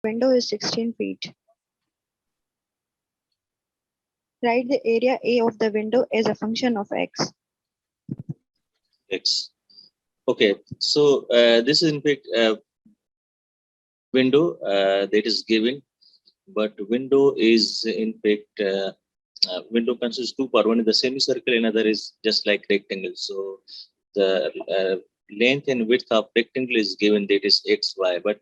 window is 16 feet. Write the area A of the window as a function of x. X. Okay, so this is in fact window that is given, but window is in fact window consists two parts. One is the semicircle, another is just like rectangle. So the length and width of rectangle is given, that is xy. But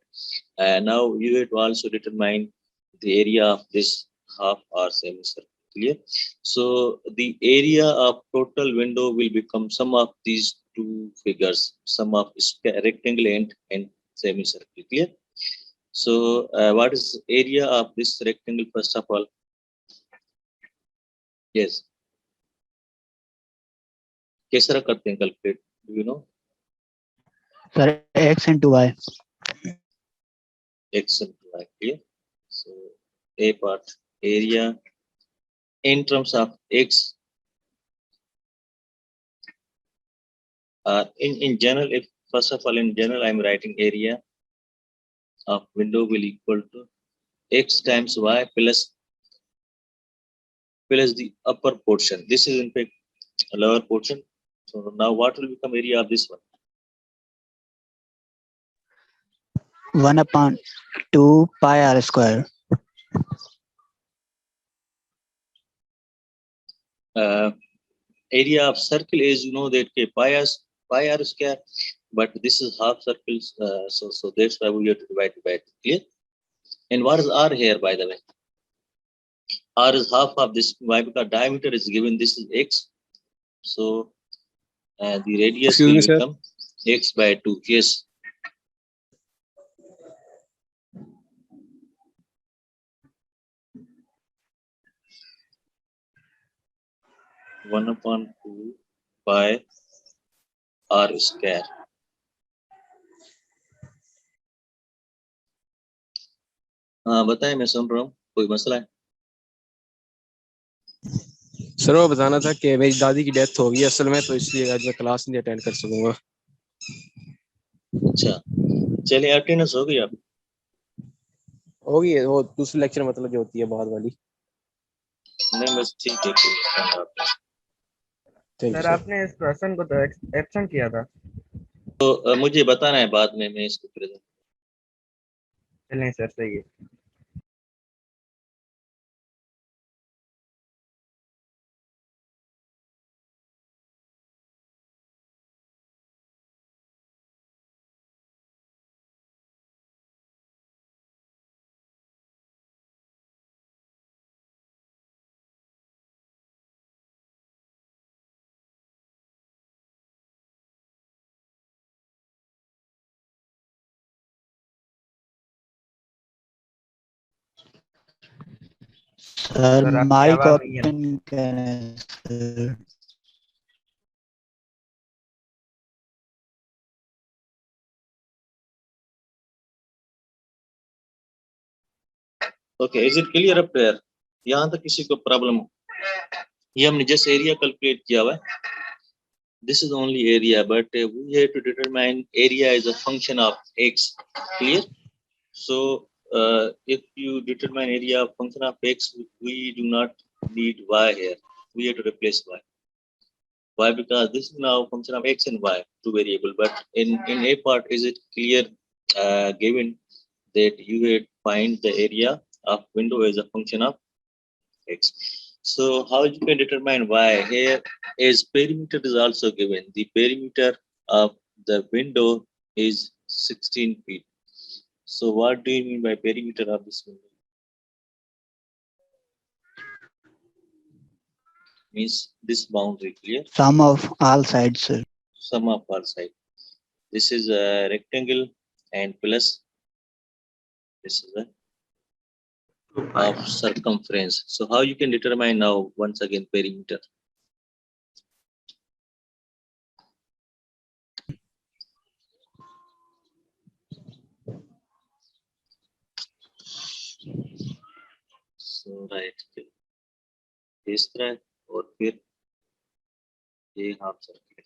now you have to also determine the area of this half or semicircle. Clear? So the area of total window will become sum of these two figures, sum of rectangle and semicircle. Clear? So what is area of this rectangle first of all? Yes. कैसे तरह करते हैं calculate? Do you know? Sir, x into y. X into y. Clear? So A part area in terms of x. In general, if first of all in general I'm writing area of window will equal to x times y plus the upper portion. This is in fact a lower portion. So now what will become area of this one? 1/2 pi r square. Area of circle is, you know, that pi r square, but this is half circles, so that's why we have to divide by it. Clear? And what is r here, by the way? R is half of this. Why? Because diameter is given. This is x, so the radius will become x by 2. Yes. One upon 2 by r square. हाँ बताएं, मैं सुन रहा हूँ, कोई मसला है? Sir वो बताना था कि मेरी दादी की डेथ हो गई असल में, तो इसलिए आज मैं क्लास नहीं अटेंड कर सकूंगा। अच्छा, चलिए अटेंडेंस हो गई आप? होगी वो दूसरे लेक्चर मतलब जो होती है बाद वाली। नहीं बस ठीक है। सर आपने इस क्वेश्चन को तो एक्शन किया था, तो मुझे बताना है बाद में, मैं इसको प्रेजेंट। चलें सर, सही है। Sir, सर आपकी mic आवाज नहीं है। open करें sir. Okay, is it clear up there? यहाँ तक किसी को प्रॉब्लम हो? ये हमने जैसे एरिया कैलकुलेट किया हुआ है, this is only area, but we have to determine area as a function of x. Clear? So if you determine area of function of x, we do not need y here, we have to replace y. Why? Because this is now function of x and y, two variable. But in a part, is it clear given that you have to find the area of window as a function of x? So how you can determine y? Here is perimeter is also given. The perimeter of the window is 16 feet. So what do you mean by perimeter of this window? Means this boundary. Clear? Sum of all sides, sir. Sum of all sides. This is a rectangle and plus this is a of circumference. So how you can determine now once again perimeter? So right, इस तरह और फिर ये half circle.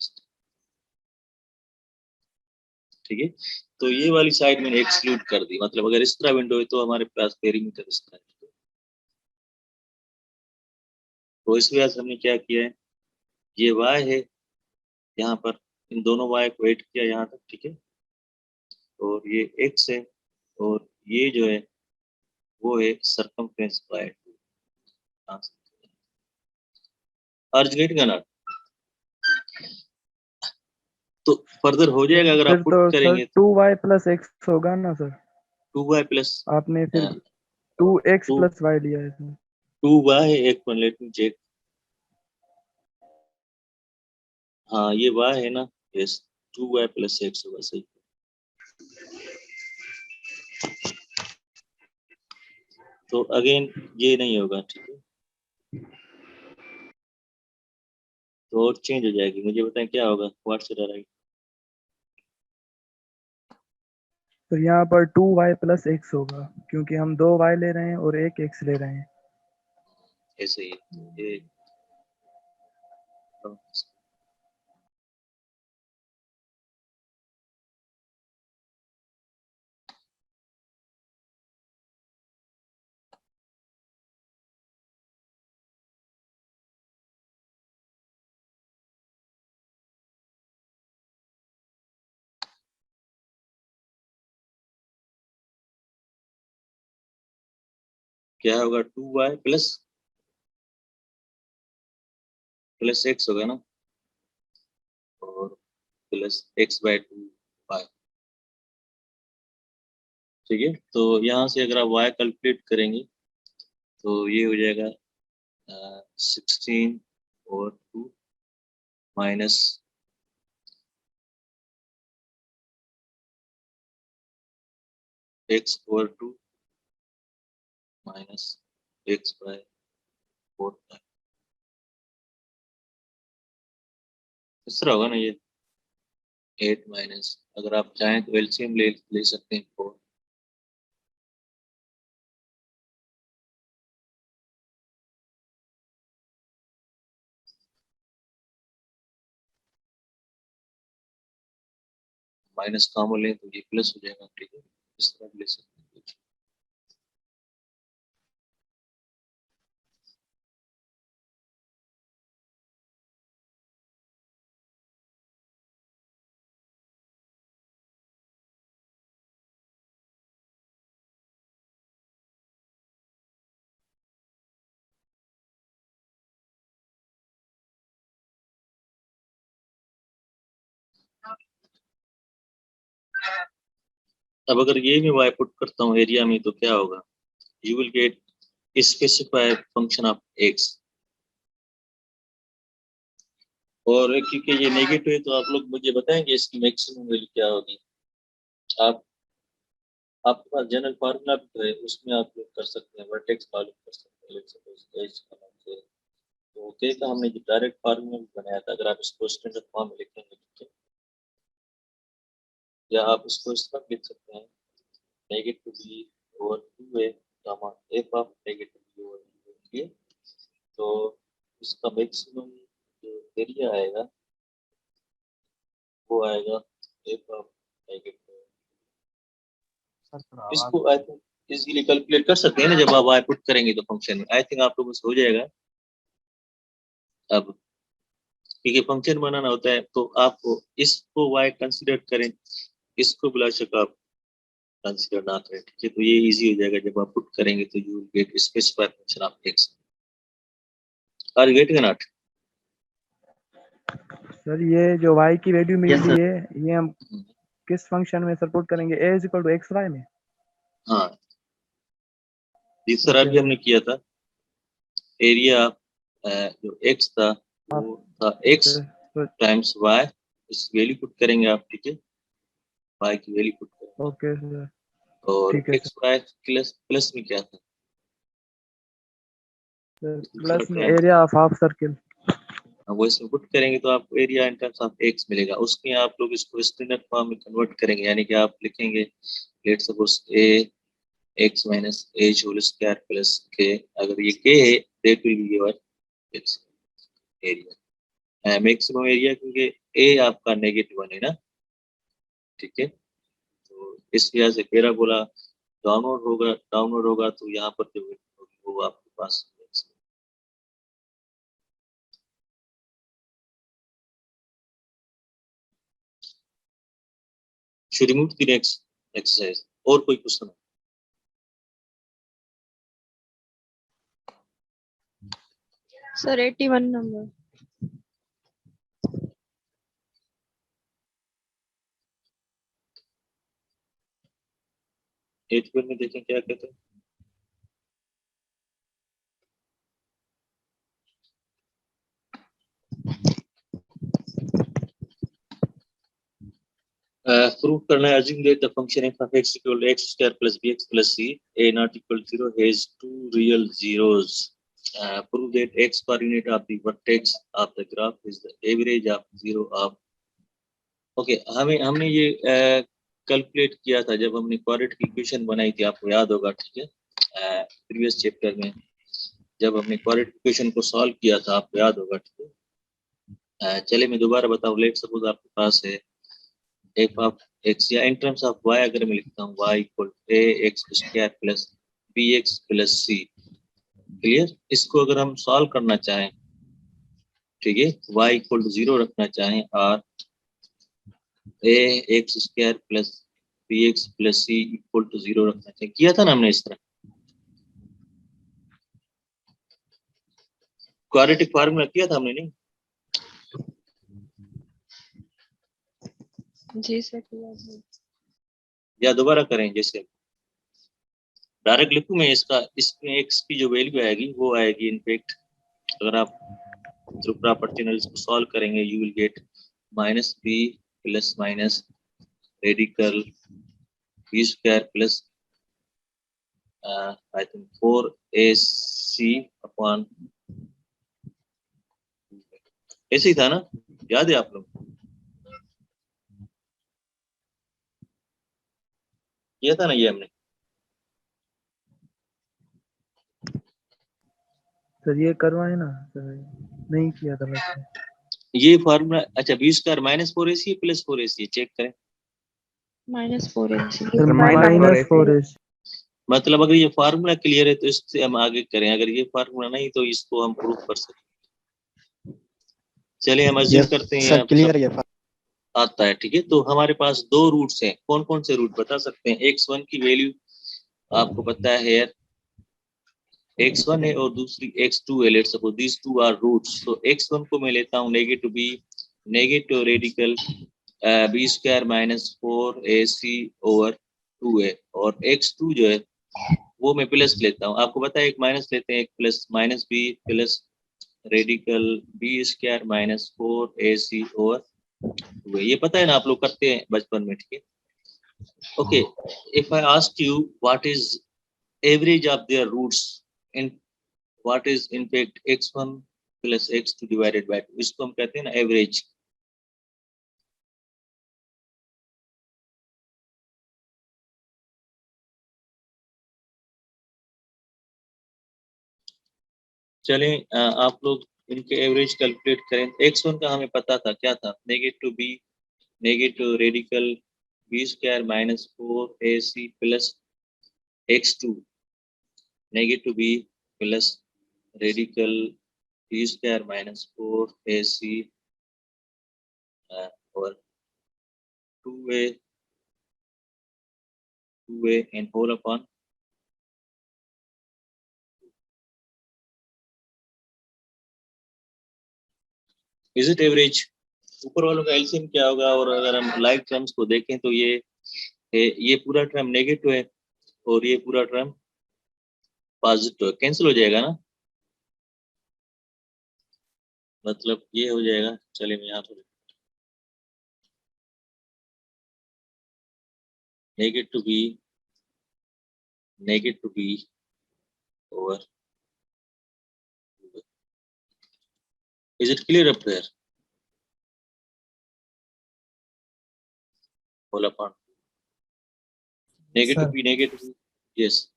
ठीक है। तो ये वाली साइड मैंने एक्सक्लूड कर दी, मतलब अगर इस तरह विंडो है तो हमारे पास पेरीमीटर इस तरह है। तो इस वजह से हमने क्या किया है, ये y है यहाँ पर, इन दोनों y को ऐड किया यहाँ तक, ठीक है, और ये x है, और ये जो है वो है सरकमफ्रेंस बाय 2। अर्ज गेट का ना, तो फर्दर हो जाएगा अगर फिर आप पुट तो सर करेंगे 2y प्लस x होगा ना सर, 2y प्लस आपने फिर 2x 2 प्लस y लिया है सर। 2y है, एक मिनट लेट मी चेक, हाँ ये y है ना, यस 2y प्लस x होगा, सही। तो अगेन ये नहीं होगा, ठीक है, तो और चेंज हो जाएगी। मुझे बताएं क्या होगा, व्हाट्स इट राइट। तो यहाँ पर 2y प्लस x होगा, क्योंकि हम 2y ले रहे हैं और एक x ले रहे हैं। ऐसे ही ये क्या होगा, 2y प्लस x होगा ना, और प्लस x/2y, ठीक है। तो यहाँ से अगर आप y कैलकुलेट करेंगे तो ये हो जाएगा 16 और 2 माइनस x/2 माइनस x/4, इस तरह होगा ना ये 8 माइनस, अगर आप चाहें तो एलसीएम ले सकते हैं 4, माइनस कॉमन लें तो ये प्लस हो जाएगा, ठीक है, इस तरह भी ले सकते हैं कुछ। अब अगर ये मैं y पुट करता हूँ एरिया में तो क्या होगा, you will get specify function of x, और क्योंकि ये नेगेटिव है तो आप लोग मुझे बताएंगे इसकी मैक्सिमम वैल्यू क्या होगी। आप आपके पास जनरल फार्मूला भी तो है, उसमें आप लोग कर सकते हैं, वर्टेक्स मालूम कर सकते हैं, लेट्स सपोज एच का नाम से, तो के का हमने जो डायरेक्ट फार्मूला भी बनाया था, अगर आप इसको स्टैंडर्ड फॉर्म में लिखेंगे, ठीक है, या आप इसको इस तरह लिख सकते हैं, negative b over 2a gamma f of negative b over 2a, तो इसका मैक्सिमम जो एरिया आएगा वो आएगा एफ ऑफ नेगेटिव। इसको आई थिंक इजीली कैलकुलेट कर सकते हैं ना, जब आप y पुट करेंगे तो फंक्शन में, आई थिंक आप लोगों से हो जाएगा। अब क्योंकि फंक्शन बनाना होता है तो आपको इसको y कंसीडर करें, इसको बिला शक आप कंसीडर ना करें, ठीक है, तो ये इजी हो जाएगा, जब आप पुट करेंगे तो you will get specify function of x। Are you getting not? Sir ये जो y की वैल्यू मिल Yes, रही है, ये हम किस फंक्शन में सपोर्ट करेंगे, a is equal to x y में? हाँ, जिस तरह भी हमने किया था, एरिया जो x था वो था x टाइम्स y, इस वैल्यू पुट करेंगे आप, ठीक है, y की वैल्यू पुट करेंगे, ओके सर, और ठीक है x y प्लस प्लस में क्या था, सर इसमें प्लस थोड़ा में time area of half circle. वो इसमें पुट करेंगे तो आपको area in terms of x मिलेगा, उसमें आप लोग इसको स्टैंडर्ड फॉर्म में कन्वर्ट करेंगे, यानी कि आप लिखेंगे let's suppose a x minus h whole square plus k, अगर ये k है that will be your x area, maximum area, क्योंकि a आपका -1 है ना, ठीक है। तो इस लिहाज से पैराबोला डाउनवर्ड होगा तो यहाँ पर जो होगी वो आपके पास should we move to the next exercise और कोई क्वेश्चन? Sir, 81 number. 81 में देखें क्या कहते हैं। प्रूव करना है assume that the function f of x equal to x square plus bx plus c a not equal to 0 has two real zeros. Prove that x per unit of the vertex of the graph is the average of 0 of okay हमने ये calculate किया था जब हमने quadratic equation बनाई थी, आपको याद होगा, ठीक है, प्रीवियस चैप्टर में जब हमने क्वाड्रेटिक इक्वेशन को सॉल्व किया था, आपको याद होगा, ठीक है। चलिए मैं दोबारा बताऊं, लेट सपोज आपके पास है एफ ऑफ एक्स या इन टर्म्स ऑफ वाई अगर मैं लिखता हूँ y equal to a x square plus b x plus c, clear. इसको अगर हम सॉल्व करना चाहें, ठीक है, वाई इक्वल टू 0 रखना चाहें और a x square plus b x plus c equal to 0 रखना चाहिए, किया था ना हमने इस तरह क्वाड्रेटिक फार्मूला किया था हमने, नहीं? जी सर, किया है। या दोबारा करें? जैसे डायरेक्ट लिखूं मैं इसका, इसमें एक्स की जो वैल्यू आएगी वो आएगी इनफैक्ट अगर आप थ्रू प्रॉपर्टी एनालिसिस को सॉल्व करेंगे you will get minus b plus minus radical b square plus I think 4ac upon, ऐसे ही था ना, याद है आप लोग? किया था ना ये हमने? सर ये करवाए ना सर, नहीं किया था वैसे। ये फार्मूला, अच्छा b square minus 4ac plus 4ac, check करें। -4ac. Sir minus 4ac। मतलब अगर ये फार्मूला क्लियर है तो इससे हम आगे करें, अगर ये फार्मूला नहीं तो इसको हम प्रूव कर सकते हैं। चलिए हम अज्यूम करते हैं सर आप क्लियर सब है। आता है, ठीक है। तो हमारे पास दो रूट्स हैं, कौन कौन से रूट बता सकते हैं? x1 की वैल्यू आपको पता है x1 है और दूसरी x2 है, let's suppose this two are roots. तो x1 को मैं लेता हूं negative b negative radical b square minus 4ac over 2a और x2 जो है वो मैं प्लस लेता हूँ। आपको पता है एक माइनस लेते हैं, एक plus, minus b plus radical b square minus 4ac over 2a, ये पता है ना, आप लोग करते हैं बचपन में, ठीक है। Okay, if I ask you what is average of their roots in what is in fact x1 plus x2 divided by 2, इसको हम कहते हैं ना एवरेज। चलें आप लोग इनके एवरेज कैलकुलेट करें। x1 का हमें पता था, क्या था? Negative b negative radical b square minus 4ac plus x2 negative b plus radical b square minus 4ac और 2a and whole upon is it average? ऊपर वालों का एलसीएम क्या होगा? और अगर हम लाइक टर्म्स को देखें तो ये पूरा टर्म नेगेटिव है और ये पूरा टर्म पॉजिटिव है, कैंसिल हो जाएगा ना, मतलब ये हो जाएगा। चलिए मैं यहाँ पर negative b over, is it clear up there? Whole upon negative b, yes.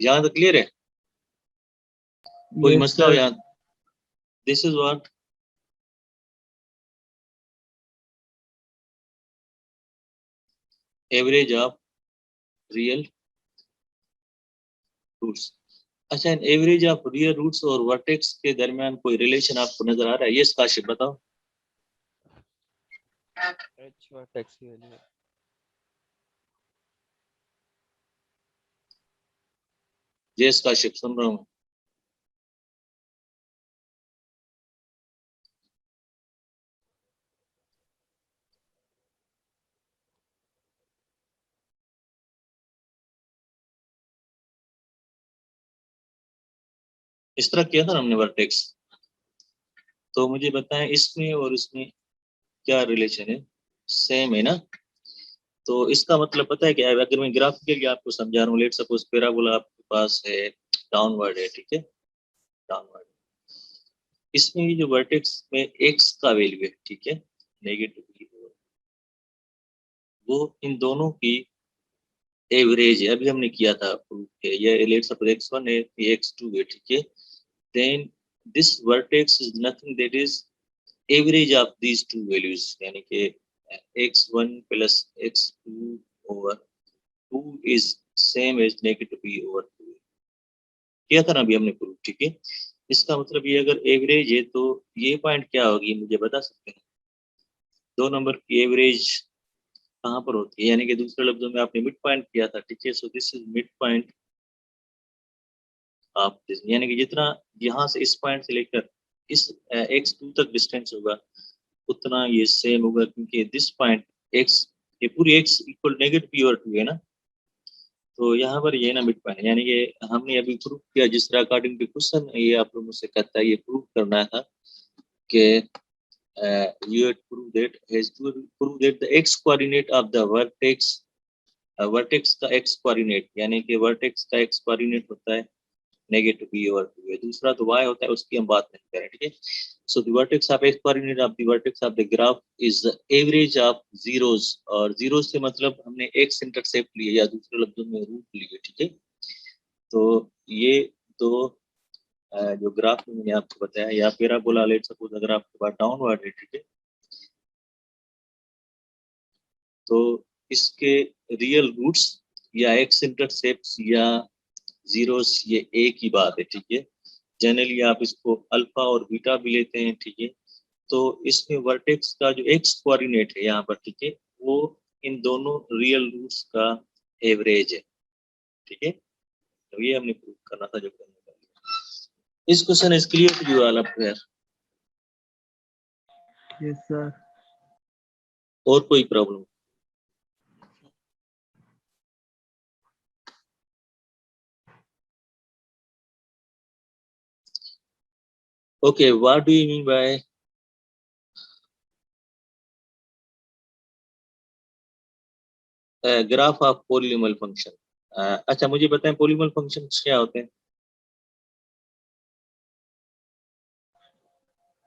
यहाँ तक क्लियर है? कोई Yes, मसला हो sir. यहाँ? This is what average of real roots. अच्छा, एवरेज ऑफ रियल रूट्स और वर्टेक्स के दरमियान कोई रिलेशन आपको नजर आ रहा है? ये काशिफ बताओ। एच वर्टेक्स की वैल्यू ये काशिफ सुन रहा हूँ। इस तरह किया था ना हमने वर्टेक्स, तो मुझे बताएं इसमें और इसमें क्या रिलेशन है? सेम है ना? तो इसका मतलब पता है क्या है? अगर मैं ग्राफिकली आपको समझा रहा हूँ, लेट सपोज पैराबोला आपके पास है, डाउनवर्ड है, ठीक है, डाउनवर्ड। इसमें ये जो वर्टेक्स में एक्स का वैल्यू है, ठीक है, नेगेटिव, वो इन दोनों की एवरेज है। अभी हमने किया था प्रूफ है, ये लेट सपोज x1 है, ये x2 है, ठीक है, then this vertex is nothing that is average of these two values, यानी कि x1 plus x2 over 2 is same as negative b over 2। किया था ना अभी हमने प्रूफ, ठीक है। इसका मतलब ये अगर एवरेज है तो ये पॉइंट क्या होगी, मुझे बता सकते हैं? दो नंबर की एवरेज कहाँ पर होती है? यानी कि दूसरे लफ्जों में आपने मिड पॉइंट किया था, ठीक है, सो this is mid point of this, यानी कि जितना यहाँ से इस पॉइंट से लेकर इस x2 तक डिस्टेंस होगा उतना ये सेम होगा, क्योंकि दिस पॉइंट x, ये पूरी x equal negative p over 2 है ना, तो यहाँ पर ये ना मिड पॉइंट, यानी कि हमने अभी प्रूव किया जिस तरह अकॉर्डिंग टू क्वेश्चन ये आप लोगों से कहता है, ये प्रूव करना था कि you had prove that has to prove that the x coordinate of the vertex, vertex का x कोऑर्डिनेट, यानी कि वर्टेक्स का x कोऑर्डिनेट होता है नेगेटिव b ओवर 2 है, दूसरा तो y होता है, उसकी हम बात नहीं करें, ठीक है। So the vertex of x coordinate of the vertex of the graph is the average of zeros, और जीरो से मतलब हमने x इंटरसेप्ट लिए या दूसरे लफ्जों में रूट लिए, ठीक है। तो ये दो जो ग्राफ में मैंने आपको बताया, या पैराबोला लेट सपोज अगर आपके पास डाउनवर्ड है, ठीक है, तो इसके रियल रूट्स या एक्स इंटरसेप्ट्स या जीरोस ये एक ही बात है, ठीक है। जनरली आप इसको अल्फा और बीटा भी लेते हैं, ठीक है। तो इसमें वर्टेक्स का जो एक्स कोऑर्डिनेट है यहाँ पर, ठीक है, वो इन दोनों रियल रूट्स का एवरेज है, ठीक है। तो ये हमने प्रूव करना था जो करने का। इस question is clear to you all up here? Yes, sir. और कोई problem? Okay, what do you mean by graph of polynomial function? अच्छा मुझे बताएं पॉलीनोमियल फंक्शंस क्या होते हैं?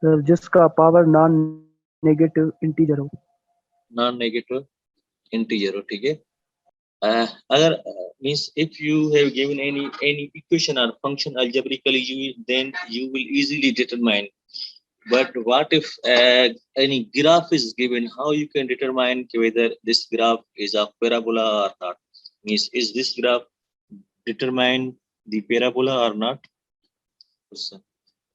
सर जिसका पावर नॉन नेगेटिव इंटीजर हो। नॉन नेगेटिव इंटीजर हो, ठीक है। अगर means if you have given any equation or function algebraically, then you will easily determine. But what if any graph is given? How you can determine whether this graph is a parabola or not? Means is this graph determine the parabola or not?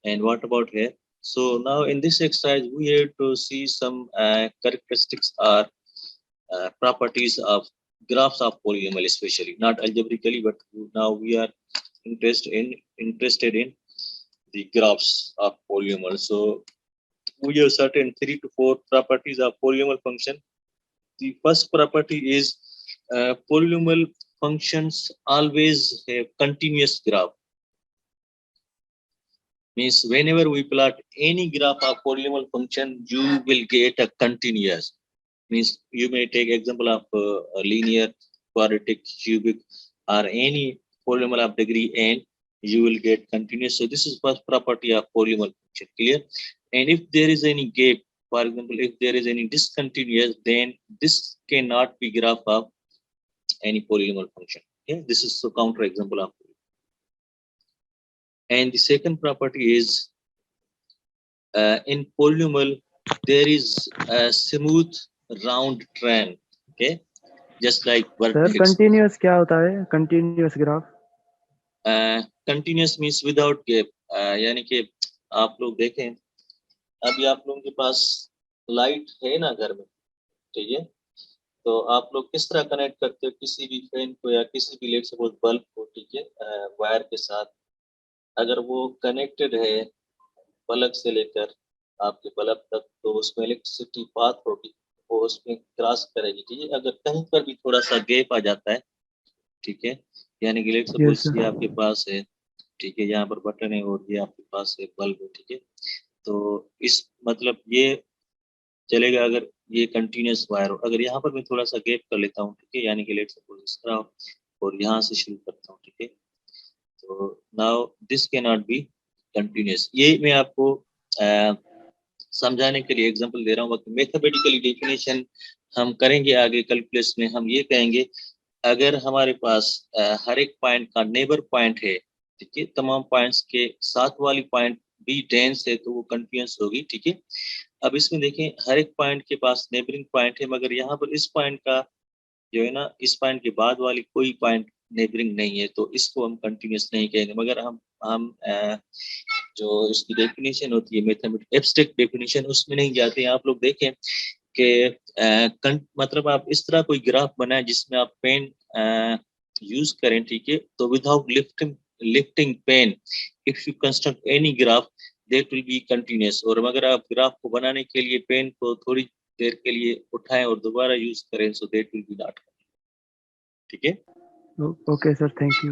And what about here? So now in this exercise we have to see some characteristics or properties of graphs of polynomial, especially not algebraically, but now we are interested in the graphs of polynomial. So we have certain 3 to 4 properties of polynomial function. The first property is polynomial functions always have continuous graph. Means whenever we plot any graph of polynomial function, you will get a continuous. Means you may take example of linear, quadratic, cubic, or any polynomial of degree n, you will get continuous. So this is first property of polynomial function, clear? And if there is any gap, for example, if there is any discontinuous, then this cannot be graph of any polynomial function. Okay, this is a counter example of And the second property is in polynomial there is a smooth round trend. Okay, just like sir vertex. Continuous क्या होता है? Continuous graph continuous means without gap, यानी कि आप लोग देखें, अभी आप लोगों के पास लाइट है ना घर में, ठीक है, तो आप लोग किस तरह कनेक्ट करते हो किसी भी फैन को या किसी भी लेट सपोज बल्ब को, ठीक है, वायर के साथ। अगर वो कनेक्टेड है बल्ब से लेकर आपके बल्ब तक, तो उसमें इलेक्ट्रिसिटी पाथ होगी, वो उसमें क्रॉस करेगी, ठीक है। अगर कहीं पर भी थोड़ा सा गैप आ जाता है, ठीक है, यानी कि लेट यस सपोज सर ये आपके पास है, ठीक है, यहाँ पर बटन है और ये आपके पास एक बल्ब है, ठीक है, तो इस मतलब ये चलेगा अगर ये कंटिन्यूअस वायर हो। अगर यहाँ पर मैं थोड़ा सा गैप कर लेता हूँ, ठीक है, यानी कि लेट सपोज इस तरह हो, और यहाँ से शुरू करता हूँ, ठीक है, तो now this can not B continuous. ये मैं आपको समझाने के लिए एग्जांपल दे रहा हूँ। बाकी मैथमेटिकली डेफिनेशन हम करेंगे आगे कैलकुलस में, हम ये कहेंगे अगर हमारे पास हर एक पॉइंट का नेबर पॉइंट है, ठीक है, तमाम पॉइंट्स के साथ वाली पॉइंट भी डेंस है तो वो कंटिन्यूअस होगी, ठीक है। अब इसमें देखें हर एक पॉइंट के पास नेबरिंग पॉइंट है, मगर यहाँ पर इस पॉइंट का जो है ना, इस पॉइंट के बाद वाली कोई पॉइंट नेबरिंग नहीं है, तो इसको हम कंटिन्यूअस नहीं कहेंगे। मगर हम जो इसकी डेफिनेशन होती है मैथमेटिक एब्स्ट्रैक्ट डेफिनेशन, उसमें नहीं जाते हैं। आप लोग देखें कि मतलब आप इस तरह कोई ग्राफ बनाए जिसमें आप पेन यूज करें, ठीक है, तो without lifting pen if you construct any graph that will B continuous. और मगर आप ग्राफ को बनाने के लिए पेन को थोड़ी देर के लिए उठाएं और दोबारा यूज करें, so that will B not, ठीक है। Okay sir, thank you.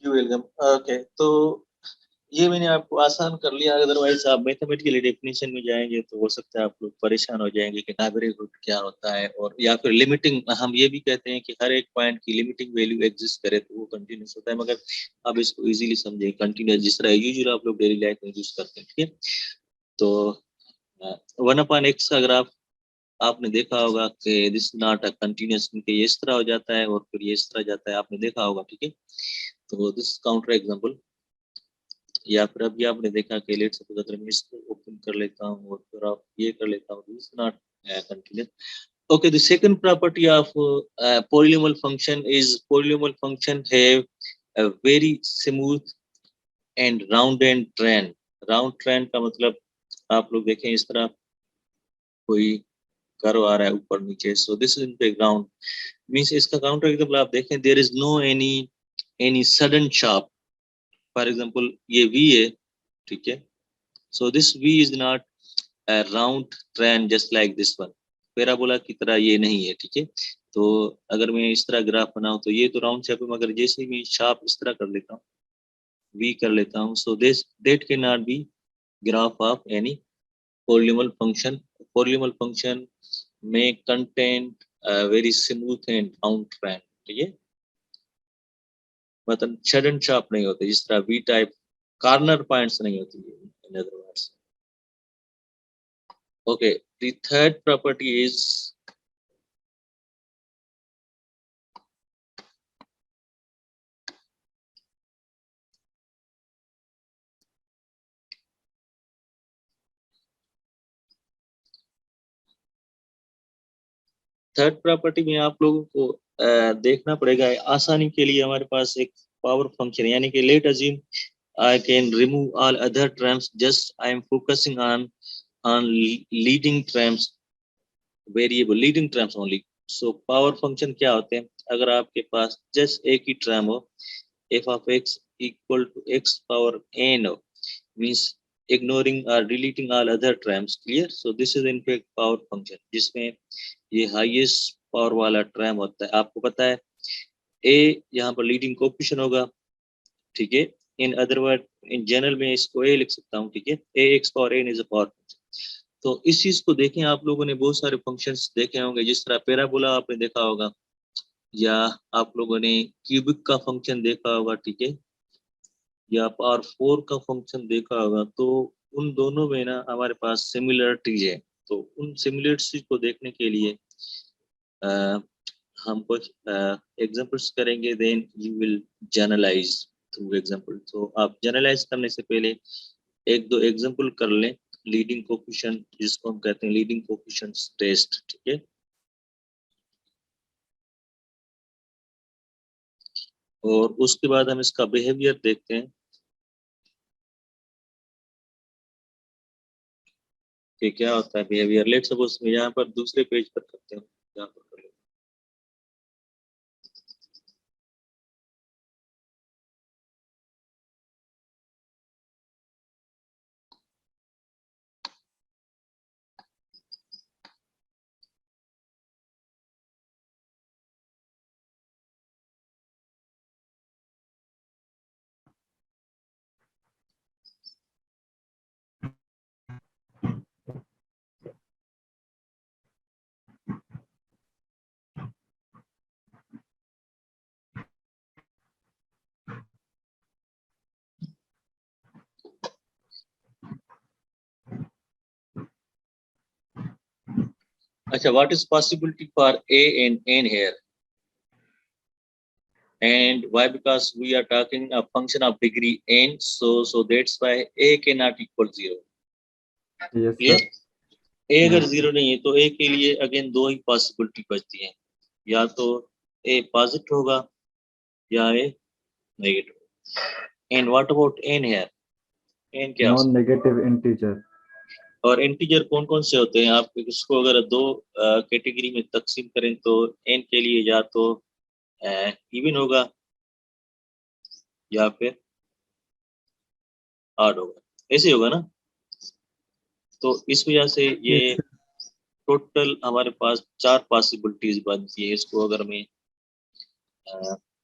You welcome. Okay, तो ये मैंने आपको आसान कर लिया। अदरवाइज आप मैथमेटिकल डेफिनेशन में जाएंगे तो हो सकता है आप लोग परेशान हो जाएंगे कि नाइबरहुड क्या होता है, और या फिर लिमिटिंग, हम ये भी कहते हैं कि हर एक पॉइंट की लिमिटिंग वैल्यू एग्जिस्ट करे तो वो कंटिन्यूस होता है। मगर आप इसको इजीली समझे कंटिन्यूस जिस तरह यूजुअली आप लोग डेली लाइफ में यूज करते हैं, ठीक है। तो 1/x का ग्राफ आपने देखा होगा कि दिस नॉट अ कंटिन्यूस, ये इस तरह हो जाता है और फिर ये इस तरह जाता है, आपने देखा होगा, ठीक है। तो दिस काउंटर एग्जांपल, या फिर अभी आपने देखा कि लेट सपोज अगर मैं इसको ओपन कर लेता हूँ और फिर आप ये कर लेता हूँ, this not continuous. Okay, the second property of polynomial function is polynomial function have a very smooth and rounded trend. Round trend का मतलब आप लोग देखें इस तरह कोई कर्व आ रहा है ऊपर नीचे, so this is in the ground means इसका काउंटर एग्जांपल आप देखें, there is no any sudden sharp. For example ये V है, ठीक है, so this V is not a round trend just like this one. Parabola की तरह ये नहीं है, ठीक है। तो अगर मैं इस तरह ग्राफ बनाऊं तो ये तो राउंड शेप है, मगर जैसे मैं शार्प इस तरह कर लेता हूँ, वी कर लेता हूँ, so this that can not be graph of any polynomial function. Polynomial function में contain very smooth and round trend, ठीक है, मतलब सडन शार्प नहीं होते, जिस तरह वी टाइप कॉर्नर पॉइंट्स नहीं होती है, in other words. Okay, the third property is third property में आप लोगों को देखना पड़ेगा आसानी के लिए। हमारे पास एक पावर फंक्शन, यानी कि late assume I can remove all other terms, just I am focusing on leading terms, variable leading terms only. So power function क्या होते हैं? अगर आपके पास just एक ही term हो, f of x equal to x power n हो, means ignoring or deleting all other terms, clear? So this is in fact power function, जिसमें ये हाईएस्ट पावर वाला ट्रैम होता है। आपको पता है a यहाँ पर लीडिंग कोएफिशिएंट होगा, ठीक है। In other word in general में इसको a लिख सकता हूँ, ठीक है, a x power n is a power function. तो इस चीज को देखें, आप लोगों ने बहुत सारे फंक्शंस देखे होंगे, जिस तरह पैराबोला आपने देखा होगा, या आप लोगों ने क्यूबिक का फंक्शन देखा होगा, ठीक है, या पावर 4 का फंक्शन देखा होगा। तो उन दोनों में ना हमारे पास सिमिलरिटीज है। तो उन सिमिलरिटीज को देखने के लिए हम कुछ एग्जांपल्स करेंगे, then you will generalise, through example. तो आप जनरलाइज करने से पहले एक दो एग्जांपल कर लें लीडिंग कोएफिशिएंट, जिसको हम कहते हैं लीडिंग कोएफिशिएंट्स टेस्ट, ठीक है। और उसके बाद हम इसका बिहेवियर देखते हैं कि क्या होता है बिहेवियर। लेट्स सपोज यहाँ पर दूसरे पेज पर करते हैं, यहाँ पर कर लेते हैं। अच्छा, what is possibility for a and n here? And why? Because we are talking a function of degree n, so that's why a cannot equal 0. Yes, Clear? sir. a अगर Yes. 0 नहीं है तो a के लिए again दो ही possibility बचती हैं, या तो a पॉजिटिव होगा या a negative. and what about n here? n क्या हो सकता Non-negative integer. है? और इंटीजर कौन कौन से होते हैं? आप इसको अगर दो कैटेगरी में तकसीम करें तो n के लिए या तो इवन होगा या फिर ऑड होगा, ऐसे होगा ना। तो इस वजह से ये Yes, टोटल हमारे पास 4 पॉसिबिलिटीज बनती है। इसको अगर मैं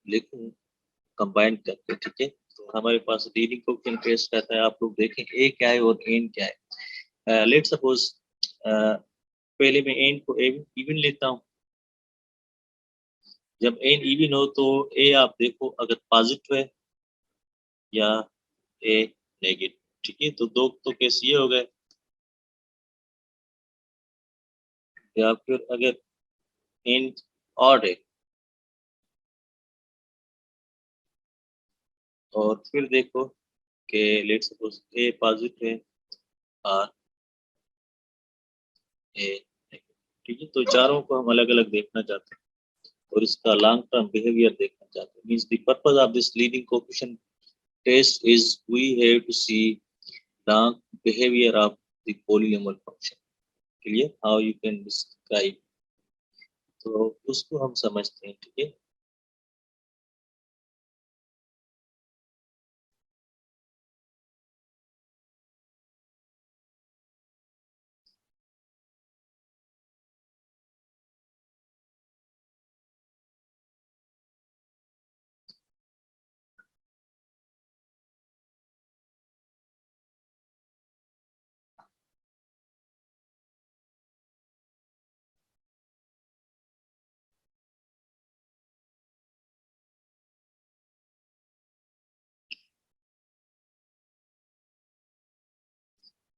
लिखूं कंबाइन करके, ठीक है, तो हमारे पास लीडिंग कोएफिशिएंट टेस्ट रहता है। आप लोग देखें ए क्या है और एन क्या है। लेट सपोज पहले मैं एन को इवन लेता हूं। जब एन इवन हो तो ए आप देखो अगर पॉजिटिव है या ए नेगेटिव, ठीक है। तो दो तो केस ये हो गए, या फिर अगर एन ऑड है और फिर देखो कि लेट सपोज ए पॉजिटिव है और ए नेगेटिव, ठीक है। तो चारों को हम अलग अलग देखना चाहते हैं और इसका लॉन्ग टर्म बिहेवियर देखना चाहते हैं। Means the purpose of this leading coefficient test is we have to see long behaviour of the polynomial function. Clear how you can describe, तो उसको हम समझते हैं, ठीक है।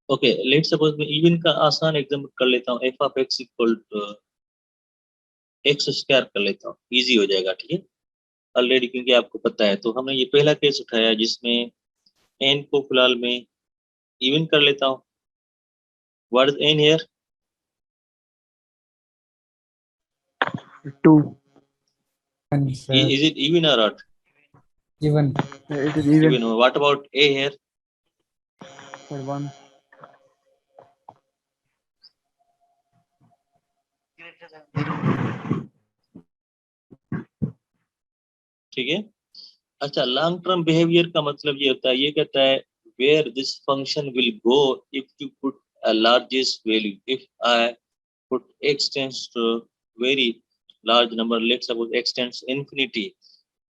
ओके, लेट सपोज मैं इवन का आसान एग्जांपल कर लेता हूँ। F of x equal to x square कर लेता हूँ, इजी हो जाएगा, ठीक है ऑलरेडी, क्योंकि आपको पता है। तो हमने ये पहला केस उठाया जिसमें एन को फिलहाल मैं इवन कर लेता हूँ। What is n here? 2. Is it even और odd? Even. It is even. Even. What about a here? For 1. ठीक है। अच्छा, लॉन्ग टर्म बिहेवियर का मतलब ये होता है, ये कहता है where this function will go if you put a largest value. If I put x tends to very large number, let's suppose x tends infinity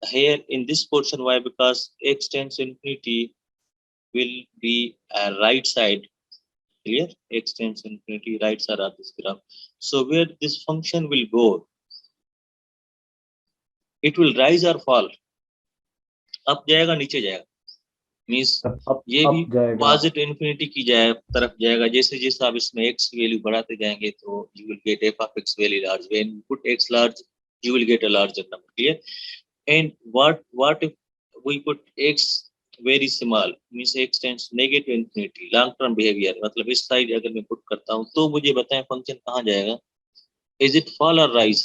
here in this portion. Why? Because x tends infinity will be a right side. Clear? X tends infinity, right side of this graph. So where this function will go, it will rise or fall, up जाएगा नीचे जाएगा। Means ये भी positive infinity की जाए तरफ जाएगा। जैसे जैसे आप इसमें x की वैल्यू बढ़ाते जाएंगे तो you will gate f of x very large. When you put x large, you will get a larger number. Clear? And what if we put x very small means x tends negative infinity long term behavior मतलब इस side अगर मैं put करता हूँ तो मुझे बताएं function कहाँ जाएगा, is it fall or rise?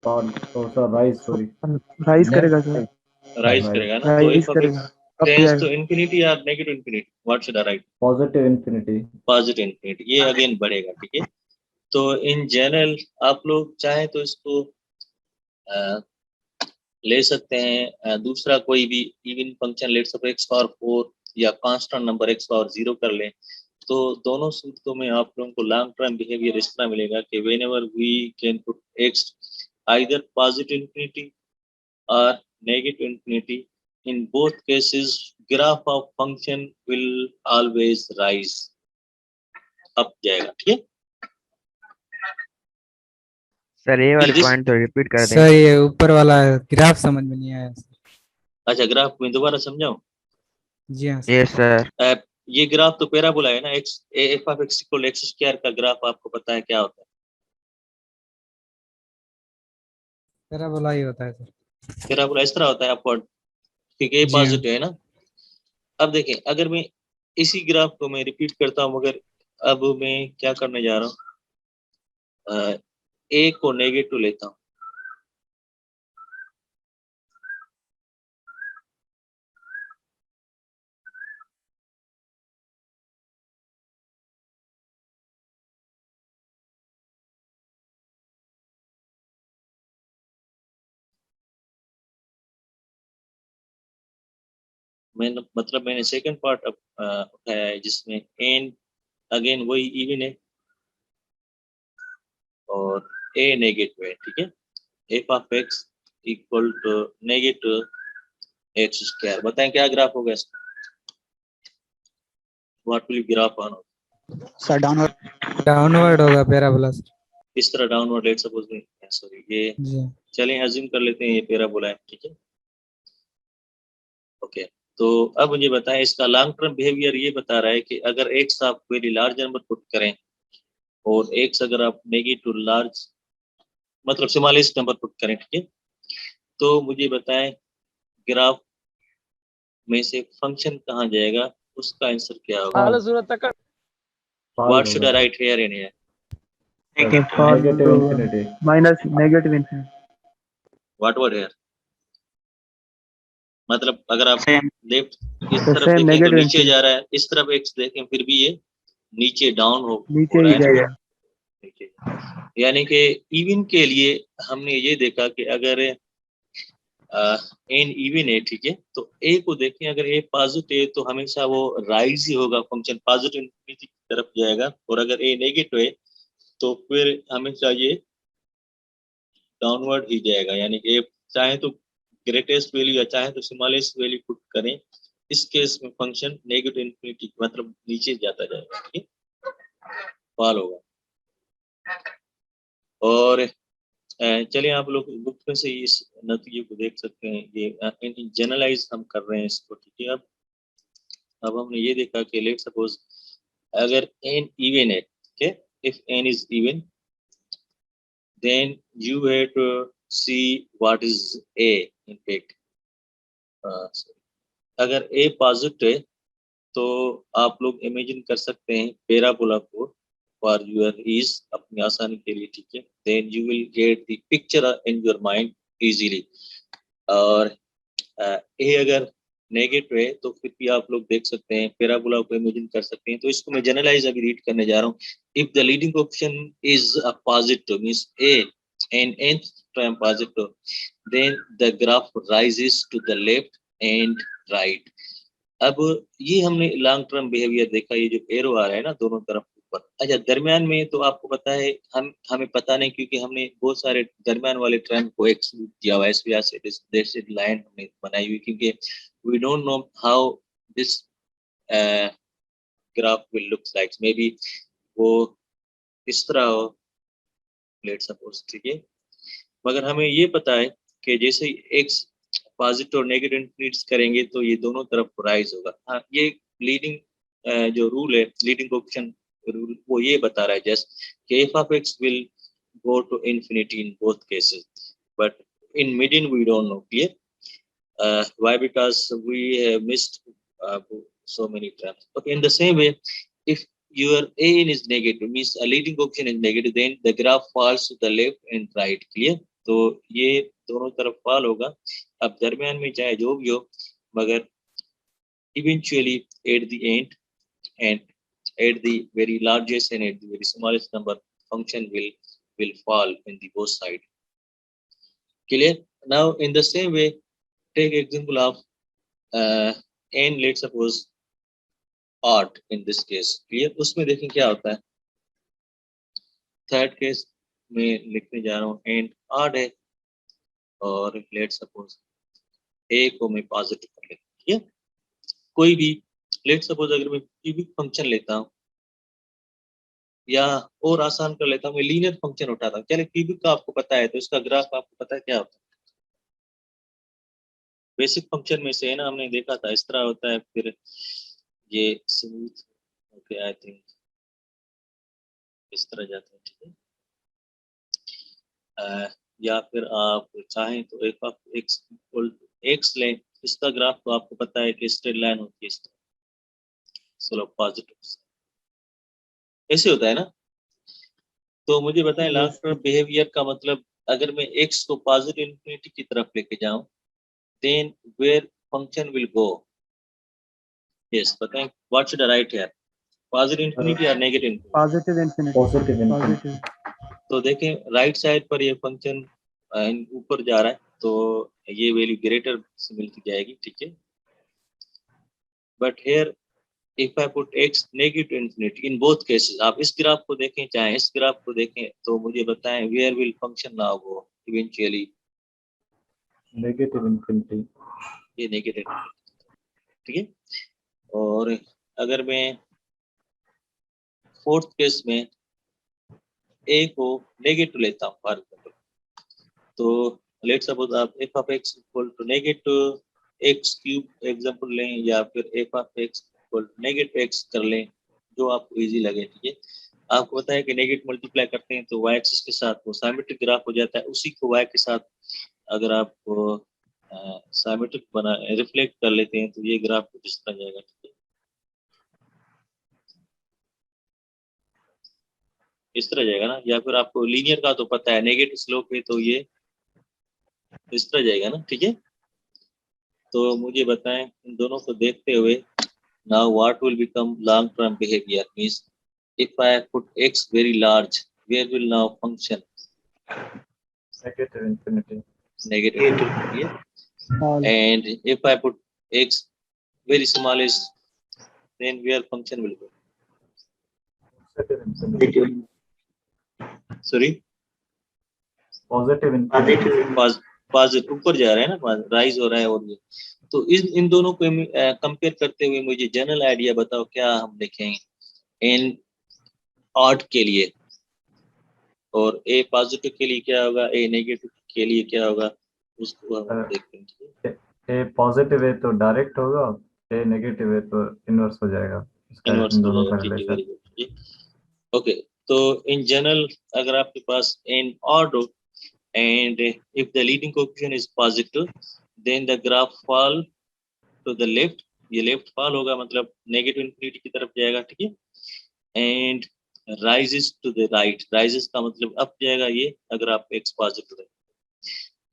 Sir rise sorry rise करेगा सर, rise Right. करेगा ना, तो राइज f of करेगा, x अब tends जाएगा। to infinity or negative infinity, what should I write? Positive infinity positive infinity, ये अगेन बढ़ेगा, ठीक है। तो इन जनरल आप लोग चाहे तो इसको ले सकते हैं दूसरा कोई भी even function let suppose x power 4 या कांस्टेंट नंबर x पावर 0 कर लें, तो दोनों सूत्रों में आप लोगों को लॉन्ग टर्म बिहेवियर इस तरह मिलेगा कि whenever we can put x either positive infinity or negative infinity, in both cases graph of function will always rise, up जाएगा, ठीक है। सर ये वाले Is this- पॉइंट तो रिपीट कर दें। सर ये ऊपर वाला ग्राफ समझ में नहीं आया सर। अच्छा ग्राफ में दोबारा समझाऊं? जी हाँ सर। Yes sir. ये ग्राफ तो पैराबोला है ना, x f of x equal x square का ग्राफ आपको पता है क्या होता है? पैराबोला ही होता है सर। पैराबोला इस तरह होता है अपवर्ड, ठीक है, जी हाँ। पॉजिटिव है ना। अब देखें अगर मैं इसी ग्राफ को मैं रिपीट करता हूँ, मगर अब मैं क्या करने जा रहा हूँ, a को नेगेटिव लेता हूँ, मैंने सेकंड पार्ट उठाया है जिसमें n अगेन वही इवन है और a नेगेटिव है, ठीक है। f of x equal to negative x square, बताएं क्या ग्राफ होगा इसका? What will graph on? Sir downward. Downward होगा पैराबोला सर। इस तरह डाउनवर्ड, लेट सपोज में सॉरी ये जी चलें अज्यूम कर लेते हैं ये पैराबोला है, ठीक है, ओके। तो अब मुझे बताएं इसका लॉन्ग टर्म बिहेवियर ये बता रहा है कि अगर x आप वेरी लार्ज नंबर पुट करें और x अगर आप नेगेटिव लार्ज मतलब स्मॉलेस्ट नंबर पुट करें, ठीक है, तो मुझे बताएं ग्राफ में से फंक्शन कहाँ जाएगा, उसका आंसर क्या होगा? What should I right here in here? Negative infinity minus negative infinity. What word here? मतलब अगर आप लेफ्ट इस The तरफ same देखें तो negative नीचे infinity. जा रहा है, इस तरफ x देखें फिर भी ये नीचे डाउन हो नीचे रहा ही है, जाएगा। नीचे। यानी कि इवन के लिए हमने ये देखा कि अगर n इवन है, ठीक है, तो a को देखें अगर a पॉजिटिव है तो हमेशा वो राइज ही होगा, फंक्शन पॉजिटिव इन्फिनिटी की तरफ जाएगा, और अगर a नेगेटिव है तो फिर हमेशा ये डाउनवर्ड ही जाएगा। यानी कि चाहे तो ग्रेटेस्ट वैल्यू या चाहे तो स्मॉलेस्ट वैल्यू पुट करें, इस केस में फंक्शन नेगेटिव इन्फिनिटी मतलब नीचे जाता जाएगा, ठीक है, फॉल होगा। और चलिए आप लोग बुक में से इस नतीजे को देख सकते हैं, ये जनरलाइज हम कर रहे हैं इसको, ठीक है। अब हमने ये देखा कि लेट सपोज अगर n इवन है, ठीक है, if n is even then you have to see what is a in fact. अगर a पॉजिटिव है तो आप लोग इमेजिन कर सकते हैं पैराबोला को फॉर यूर इज अपनी आसानी के लिए, ठीक है, then you will get the picture in your mind easily. और a अगर नेगेटिव है तो फिर भी आप लोग देख सकते हैं पैराबोला को इमेजिन कर सकते हैं। तो इसको मैं जनरलाइज अभी रीड करने जा रहा हूँ। If the leading coefficient is a positive means a and nth term positive, then the graph rises to the left and right. अब ये हमने लॉन्ग टर्म बिहेवियर देखा, ये जो एरो आ रहा है ना दोनों तरफ ऊपर। अच्छा दरमियान में तो आपको पता है हमें पता नहीं, क्योंकि हमने बहुत सारे दरमियान वाले टर्म को एक्सक्लूड किया हुआ है, इस वजह से दिस लाइन हमने बनाई हुई, क्योंकि we don't know how this graph will look like, maybe वो इस तरह हो लेट सपोज, ठीक है, मगर हमें ये पता है कि जैसे ही x पॉजिटिव और नेगेटिव इन्फिनिट्स करेंगे तो ये दोनों तरफ राइज होगा। हाँ ये लीडिंग जो रूल है, लीडिंग कोएफिशिएंट रूल, वो ये बता रहा है जस्ट कि f of x will go to infinity in both cases, but in median we don't know, clear? Why? Because we have missed so many terms. Okay, in the same way, if your an is negative, means a leading coefficient is negative, then the graph falls to the left and right. Clear? तो ये दोनों तरफ fall होगा. अब दरमियान में चाहे जो भी हो, मगर eventually at the end and at the very largest and at the very smallest number, function will fall in the both side. Clear? Now in the same way, take example of n, let's suppose odd in this case. Clear? उसमें देखें क्या होता है. Third case में लिखने जा रहा हूँ n odd है और let's suppose a को मैं पॉजिटिव कर लेता हूँ. ठीक है? कोई भी let's suppose अगर मैं क्यूबिक फंक्शन लेता हूँ या और आसान कर लेता हूँ, मैं लीनियर फंक्शन उठाता हूँ. चलिए क्यूबिक का आपको पता है तो इसका ग्राफ आपको पता है क्या होता है. बेसिक फंक्शन में से है ना, हमने देखा था इस तरह होता है. फिर ये स्मूथ ओके आई थिंक इस तरह जाता है. ठीक है? या फिर आप चाहें तो एक आप एक्स लें, इसका ग्राफ तो आपको पता है कि स्ट्रेट लाइन होती है इस तरह, स्लोप पॉजिटिव. ऐसे होता है ना. तो मुझे बताएं लॉन्ग टर्म बिहेवियर का मतलब, अगर मैं एक्स को पॉजिटिव इन्फिनिटी की तरफ लेके जाऊं, then where function will go? Yes, बताएं. What should I write here? Positive infinity or negative infinity? Positive infinity. Positive infinity. Positive. तो देखें राइट साइड पर ये फंक्शन ऊपर जा रहा है, तो ये वैल्यू ग्रेटर से मिलती जाएगी. ठीक है? But here if I put x negative infinity in both cases, आप इस ग्राफ को देखें चाहे इस ग्राफ को देखें, तो मुझे बताएं where will function now go eventually. Negative infinity. ये नेगेटिव. ठीक है? और अगर मैं फोर्थ केस में a को नेगेटिव लेता हूँ फॉर एग्जांपल, तो लेट्स सपोज आप f of x equal to negative x cube example लें, या फिर f of x equal to negative x कर लें, जो आपको इजी लगे. ठीक है? आपको पता है कि नेगेटिव मल्टीप्लाई करते हैं तो y एक्सिस के साथ वो सिमेट्रिक ग्राफ हो जाता है. उसी को y के साथ अगर आप सिमेट्रिक बना रिफ्लेक्ट कर लेते हैं तो ये ग्राफ कुछ इस तरह जाएगा. ठीक है? इस तरह जाएगा ना. या फिर आपको लीनियर का तो पता है, नेगेटिव स्लोप है तो ये इस तरह जाएगा ना. ठीक है? तो मुझे बताएं इन दोनों को देखते हुए, now what will become long term behaviour. Means if I put x very large, where will now function Negative infinity. negative. Yeah? And if I put x very small is, then where function will go? Positive infinity. Sorry? Positive infinity. Positive ऊपर जा रहा है ना, rise हो रहा है. और ये तो इन दोनों को कंपेयर करते हुए मुझे जनरल आइडिया बताओ क्या हम लिखेंगे इन ऑड के लिए, और ए पॉजिटिव के लिए क्या होगा, ए नेगेटिव के लिए क्या होगा, उसको हम देखते हैं. A पॉजिटिव है तो डायरेक्ट होगा, A नेगेटिव है तो इनवर्स हो जाएगा. इनवर्स इन हो दोनों का जाएगा. ठीक है, रिलेशन. Very good. ओके, तो इन जनरल अगर आपके पास एन ऑड हो and if the leading coefficient is positive, then the graph fall to the left. ये लेफ्ट फॉल होगा मतलब नेगेटिव इन्फिनिटी की तरफ जाएगा. ठीक है? And rises to the right. rises का मतलब अप जाएगा ये, अगर आप x पॉजिटिव है.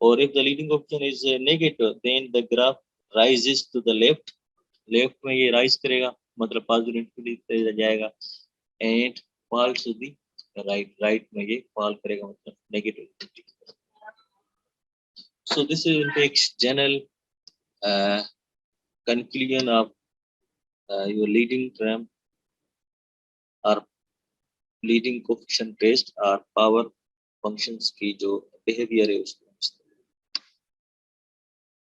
और if the leading coefficient is negative, then the graph rises to the left. Left में ये राइज करेगा मतलब पॉजिटिव इन्फिनिटी जाएगा, and falls to the right. Right में ये फॉल करेगा मतलब negative infinity. So this is takes general conclusion of your leading term or leading coefficient test or power functions की जो behavior है उसको.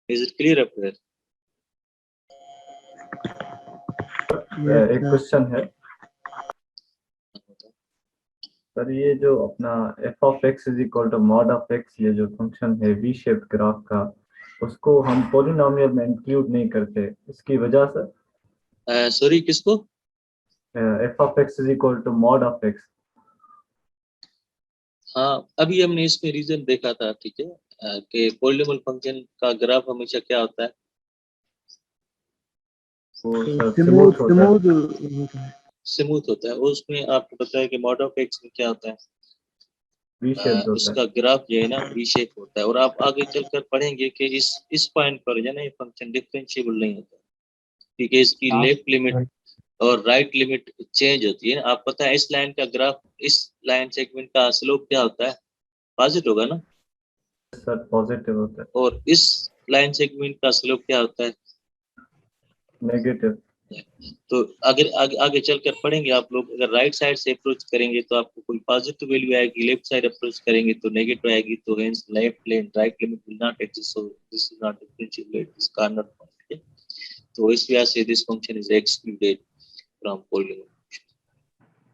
Is it clear up there? एक question है सर, ये जो अपना f of x is equal to mod of x, ये जो फंक्शन है v शेप्ड ग्राफ का, उसको हम पॉलिनोमियल में इंक्लूड नहीं करते, इसकी वजह से. सॉरी किसको? f of x is equal to mod of x. हाँ, अभी हमने इसमें रीजन देखा था. ठीक है? कि पॉलिनोमियल फंक्शन का ग्राफ हमेशा क्या होता है? वो सर स्मूथ स्मूथ होता है। स्मूथ होता है। स्मूथ होता है। उसमें आपको पता है कि मॉड ऑफ एक्स में क्या होता है? वी शेप्ड होता इसका ग्राफ जो है ना वी शेप होता है। और आप आगे चलकर पढ़ेंगे कि इस पॉइंट पर जो है ना ये फंक्शन डिफरेंशिएबल नहीं होता, क्योंकि इसकी हाँ, लेफ्ट लिमिट और राइट लिमिट चेंज होती है। आप पता है इस लाइन का ग्राफ, इस लाइन सेगमेंट का स्लोप क्या होता है? पॉजिटिव होगा ना। है सर, पॉजिटिव होता है। और इस लाइन सेगमेंट का स्लोप क्या होता है? नेगेटिव। तो अगर आगे चलकर पढ़ेंगे आप लोग, अगर राइट साइड से अप्रोच करेंगे तो आपको कोई पॉजिटिव वैल्यू आएगी, लेफ्ट साइड अप्रोच करेंगे तो नेगेटिव आएगी। तो hence left plane right limit will not exist, so this is not differentiable at this corner point. तो इस वजह से this function is excluded from polynomial.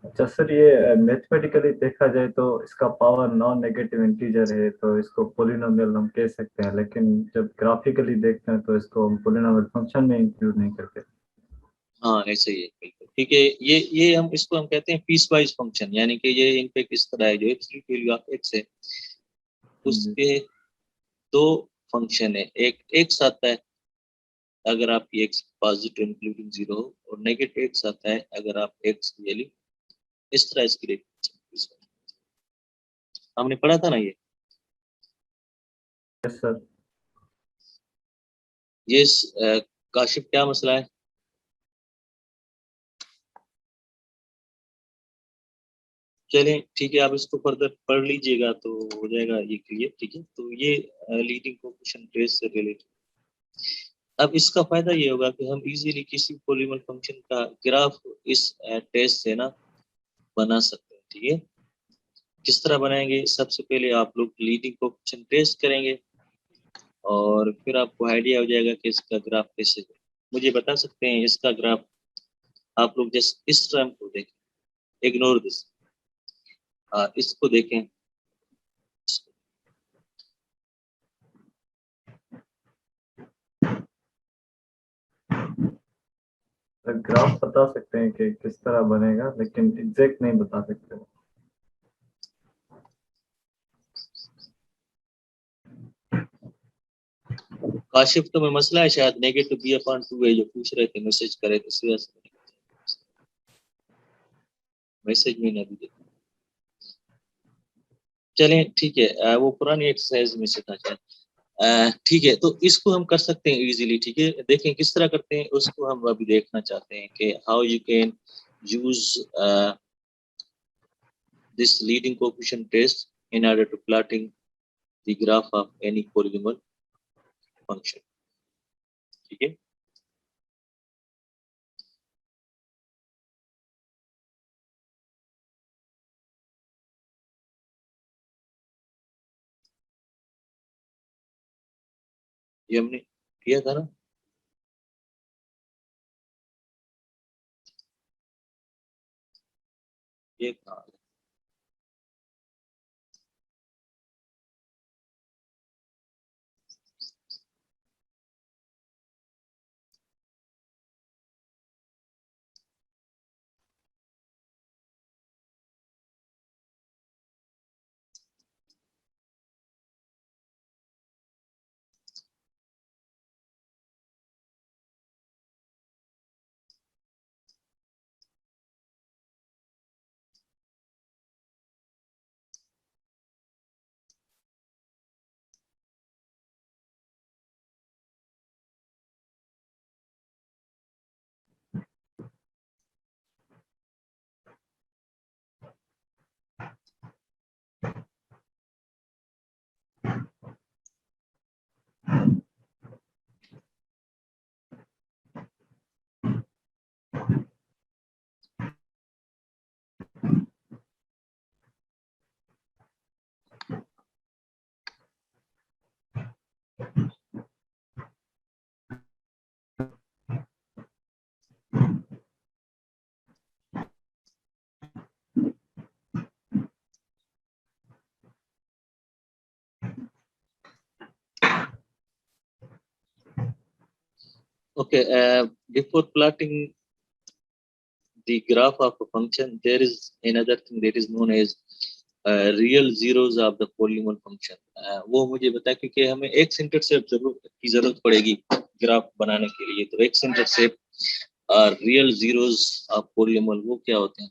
अच्छा सर, ये मैथमेटिकली देखा जाए तो इसका पावर नॉन नेगेटिव इंटीजर है, तो इसको पोलिनोमियल हम कह सकते हैं, लेकिन जब ग्राफिकली देखते हैं तो इसको हम पोलिनोमियल फंक्शन में इंक्लूड नहीं करते। हाँ ऐसे ही है बिल्कुल ठीक है। ये हम इसको हम कहते हैं पीस वाइज फंक्शन, यानी कि ये इनफैक्ट इस तरह है, जो एब्सोल्यूट वैल्यू ऑफ एक्स है उसके दो फंक्शन है, एक एक्स आता है अगर आपकी एक्स पॉजिटिव इंक्लूडिंग जीरो हो, और नेगेटिव एक्स आता है अगर आप एक्स की वैल्यू इस तरह इसकी रेखा। हमने पढ़ा था ना ये। Yes sir. ये काशिफ क्या मसला है? चलें ठीक है, आप इसको फर्दर पढ़ लीजिएगा तो हो जाएगा ये क्लियर। ठीक है, तो ये लीडिंग कोएफिशिएंट ट्रेस से रिलेटेड। अब इसका फायदा ये होगा कि हम इजीली किसी पॉलीमर फंक्शन का ग्राफ इस टेस्ट से ना बना सकते हैं। ठीक है, किस तरह बनाएंगे? सबसे पहले आप लोग लीडिंग कोएफिशिएंट टेस्ट करेंगे और फिर आपको आइडिया हो जाएगा कि इसका ग्राफ कैसे। मुझे बता सकते हैं इसका ग्राफ? आप लोग जस्ट इस टर्म को देखें, इग्नोर दिस, इसको देखें। ग्राफ बता सकते हैं कि किस तरह बनेगा, लेकिन एग्जैक्ट नहीं बता सकते। काशिफ तो में मसला है शायद, नेगेटिव बी अपॉन 2 है जो पूछ रहे थे, मैसेज करे तो इस वजह से मैसेज में ना भी देखा। चलें ठीक है, वो पुरानी एक्सरसाइज में से था शायद। ठीक है, तो इसको हम कर सकते हैं इजीली। ठीक है, देखें किस तरह करते हैं उसको हम अभी देखना चाहते हैं कि how you can use this leading coefficient test in order to plotting the graph of any polynomial function. ठीक है, ये हमने किया था ना। ये कहाँ है? Okay, before plotting the graph of a function, there is another thing that is known as real zeros of the polynomial function, वो मुझे बताए, क्योंकि हमें एक्स इंटरसेप्ट की जरूरत पड़ेगी ग्राफ बनाने के लिए। तो एक्स इंटरसेप्ट और रियल जीरोस ऑफ पॉलीनोमियल वो क्या होते हैं?